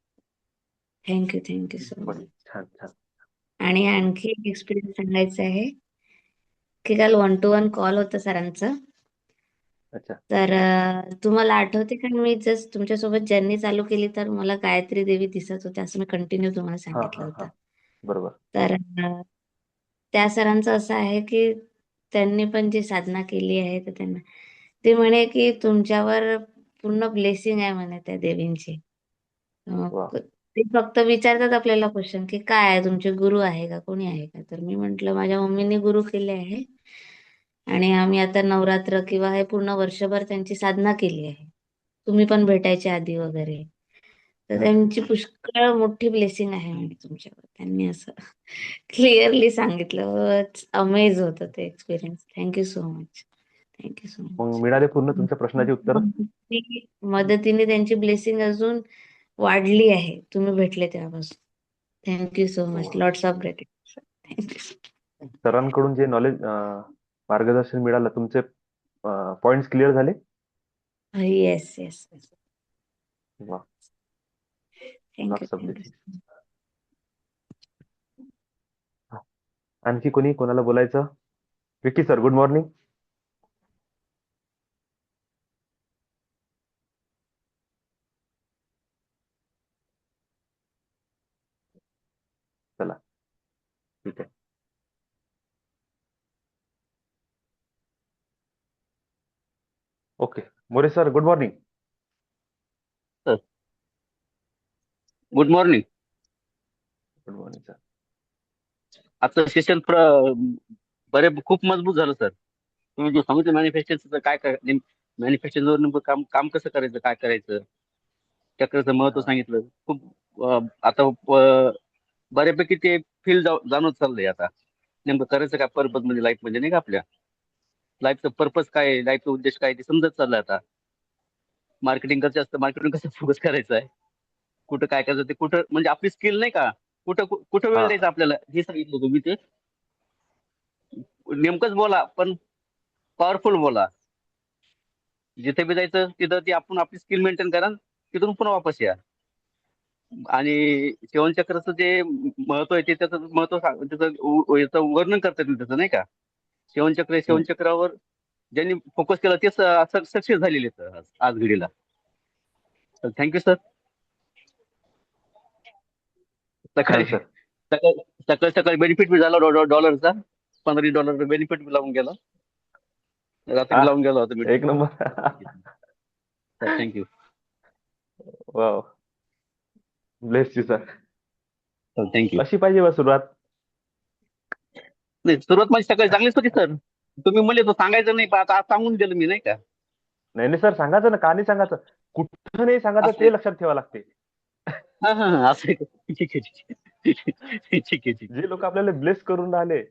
[SPEAKER 7] थँक्यू सो
[SPEAKER 1] बरं,
[SPEAKER 7] मच।
[SPEAKER 1] छान छान।
[SPEAKER 7] आणि आणखी एक एक्सपिरियन्स सांगायचा आहे की काल 1 to 1 कॉल होता सरांचा।
[SPEAKER 1] अच्छा
[SPEAKER 7] तर तुम्हाला आठवते का मी जस्ट तुमच्यासोबत जर्नी चालू केली तर मला गायत्री देवी दिसत होत्या असं मी कंटिन्यू तुम्हाला
[SPEAKER 1] हाँ
[SPEAKER 7] सांगितलं
[SPEAKER 1] हाँ
[SPEAKER 7] होतं।
[SPEAKER 1] हाँ, बरोबर।
[SPEAKER 7] तर त्या सरांचं असं आहे की त्यांनी पण जी साधना केली आहे तर त्यांना ते म्हणे की तुमच्यावर पूर्ण ब्लेसिंग आहे म्हणे त्या देवींची।
[SPEAKER 1] वा,
[SPEAKER 7] मग ते फक्त विचारतात आपल्याला क्वेश्चन की काय आहे, तुमचे गुरु आहे का, कोणी आहे का? तर मी म्हंटल माझ्या मम्मीने गुरु केले आहे आणि आम्ही आता नवरात्र किंवा हे पूर्ण वर्षभर त्यांची साधना केली आहे, तुम्ही पण भेटायच्या आधी वगैरे। तर त्यांची पुष्कळ मोठी ब्लेसिंग आहे म्हणजे तुमच्यावर. त्यांनी असं क्लिअरली सांगितलं. अमेज होतं ते experience. Thank you so much. Thank you so
[SPEAKER 1] मग
[SPEAKER 7] मच.
[SPEAKER 1] मिळाले पूर्ण तुमच्या प्रश्नाची उत्तर?
[SPEAKER 7] मदतीने त्यांची ब्लेसिंग अजून वाढली आहे तुम्ही भेटले तेव्हापासून. Thank you so much. Lots of gratitude. Thank you.
[SPEAKER 1] सरांकडून जे नॉलेज मार्गदर्शन मिळालं, तुमचे पॉइंट्स क्लिअर झाले?
[SPEAKER 7] Yes yes yes.
[SPEAKER 1] वा,
[SPEAKER 7] thank you
[SPEAKER 1] lots of
[SPEAKER 7] thank you.
[SPEAKER 1] Blessing. आणखी कोणी कोणाला बोलायचं? Vicky sir, good morning. चला, ठीक आहे. Okay, More sir, good morning.
[SPEAKER 8] Good morning.
[SPEAKER 1] Good morning sir.
[SPEAKER 8] आजचं सेशन खूप मजबूत झालं सर. तुम्ही जे सांगितलं मॅनिफेस्टेशनचं काय मॅनिफेस्टेशनवर नेमकं काम कसं करायचं, काय करायचं, चक्राचं महत्व सांगितलं. खूप आता बऱ्यापैकी ते फील जाणवत चाललंय आता. नेमकं करायचं काय पर्पज म्हणजे लाईफ म्हणजे नाही का, आपल्या लाईफचं पर्पज काय, लाईफचा उद्देश काय ते समजत चाललंय आता. मार्केटिंग कसं असतं, मार्केटिंग कसं फोकस करायचं आहे, कुठं काय करायचं ते, कुठं म्हणजे आपली स्किल नाही का, कुठं वेळ द्यायचा आपल्याला हे सांगितलं तुम्ही. ते नेमकंच बोला पण पॉवरफुल बोला. जिथे बी जायचं तिथं ती आपण आपली स्किल मेंटेन करा, तिथून पुन्हा वापस या. आणि सेवनचक्राचं जे महत्व आहे ते त्याचं महत्व याचं वर्णन करतात त्याचं नाही का. सेवनचक्रावर ज्यांनी फोकस केला ते सक्सेस झालेले सर आज घडीला. तर थँक्यू सर. सकाळी
[SPEAKER 1] सर.
[SPEAKER 8] सकाळी सकाळी बेनिफिट बी झाला डॉलरचा. $15 बेनिफिट बी लावून गेला. रात्री लावून गेला होता
[SPEAKER 1] एक number.
[SPEAKER 8] Thank you.
[SPEAKER 1] Wow, bless you sir.
[SPEAKER 8] Thank you.
[SPEAKER 1] अशी पाहिजे बा सुरुवात.
[SPEAKER 8] नाही, सुरुवात माझी सकाळी चांगलीच होती सर. तुम्ही म्हणले तो सांगायचं नाही, पण आता आज सांगून गेलो मी नाही का.
[SPEAKER 1] नाही नाही सर, सांगायचं ना, का नाही सांगायचं, कुठं नाही सांगायचं ते लक्षात ठेवा लागते.
[SPEAKER 8] हा हा हा, असं आहे का? ठीक आहे ठीक आहे ठीक आहे ठीक
[SPEAKER 1] जे लोक आपल्याला ब्लेस करून राहिले
[SPEAKER 8] आहे.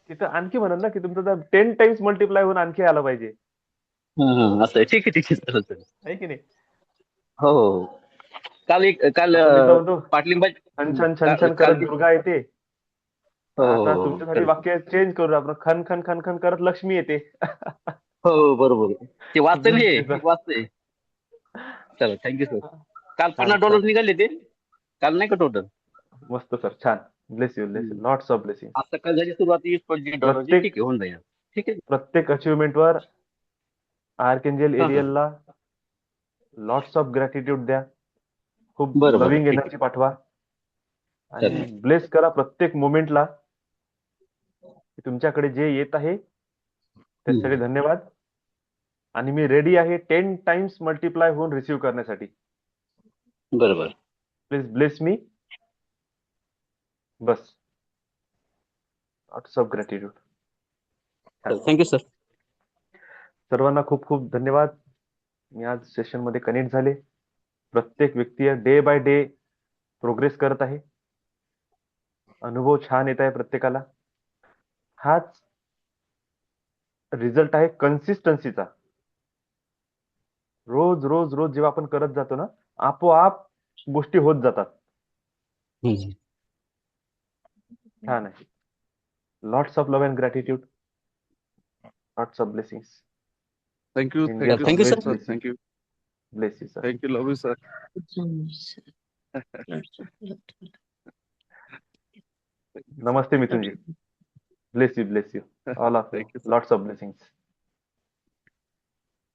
[SPEAKER 1] तिथं आणखी म्हणत ना की तुमचं 10 टाइम्स मल्टिप्लाय होऊन आणखी आलं पाहिजे,
[SPEAKER 8] असं आहे. ठीक आहे ठीक आहे चालेल चालेल.
[SPEAKER 1] आहे की नाही?
[SPEAKER 8] हो हो हो. काल
[SPEAKER 1] आपण तिथं म्हणतो
[SPEAKER 8] पाटलिंबा
[SPEAKER 1] छन छन छन छन
[SPEAKER 8] काल
[SPEAKER 1] करत दुर्गा येते.
[SPEAKER 8] हो
[SPEAKER 1] आता
[SPEAKER 8] हो
[SPEAKER 1] तुमच्यासाठी
[SPEAKER 8] correct.
[SPEAKER 1] वाक्य चेंज करू आपण, खन खन खन खन करत लक्ष्मी येते.
[SPEAKER 8] हो बरोबर. ते वाचतंय
[SPEAKER 1] Bless
[SPEAKER 8] नाही,
[SPEAKER 1] you, sir.
[SPEAKER 8] वाचतंय. चला थँक्यू सर. काल
[SPEAKER 1] छान
[SPEAKER 8] $50
[SPEAKER 1] छान,
[SPEAKER 8] निघाले ते, काल नाही का टोटल.
[SPEAKER 1] मस्त सर, छान. Bless you, lots of blessing.
[SPEAKER 8] आता काल झाली सुरुवात $25. ठीक
[SPEAKER 1] प्रत्येक
[SPEAKER 8] आहे, होऊन जाईल. ठीक आहे.
[SPEAKER 1] प्रत्येक अचिव्हमेंट वर आर्कएंजल
[SPEAKER 8] हा, हा.
[SPEAKER 1] एरियलला लॉट्स ऑफ ग्रॅटिट्यूड द्या, खूप
[SPEAKER 8] बरं बरं
[SPEAKER 1] लव्हिंग
[SPEAKER 8] ठीक
[SPEAKER 1] एनर्जी पाठवा आणि
[SPEAKER 8] चालेल.
[SPEAKER 1] ब्लेस करा प्रत्येक मोमेंटला. तुमच्याकडे जे येत आहे त्यासाठी धन्यवाद, आणि मी रेडी आहे 10 टाइम्स मल्टिप्लाय होऊन रिसीव्ह करण्यासाठी.
[SPEAKER 8] बरं बरं.
[SPEAKER 1] Please bless me. Bus, lots of gratitude.
[SPEAKER 8] Thank you sir.
[SPEAKER 1] सर्वांना खूप खूप धन्यवाद. मी आज सेशन मध्ये कनेक्ट झाले. प्रत्येक व्यक्ती डे बाय डे प्रोग्रेस करत आहे, अनुभव छान येत आहे प्रत्येकाला. हाच रिझल्ट आहे कन्सिस्टन्सीचा. रोज रोज रोज जेव्हा आपण करत जातो ना, आपोआप गोष्टी होत जातात. छान आहे. Lots of love and gratitude, lots of blessings.
[SPEAKER 9] Thank you.
[SPEAKER 1] India
[SPEAKER 9] Thank you,
[SPEAKER 8] thank you
[SPEAKER 9] sir.
[SPEAKER 8] Sir.
[SPEAKER 9] Thank you.
[SPEAKER 1] bless you, sir.
[SPEAKER 9] Thank you. Love you, sir.
[SPEAKER 1] Namaste, Mithunji. Bless you, all of you.
[SPEAKER 9] Thank you, sir.
[SPEAKER 1] Lots of blessings.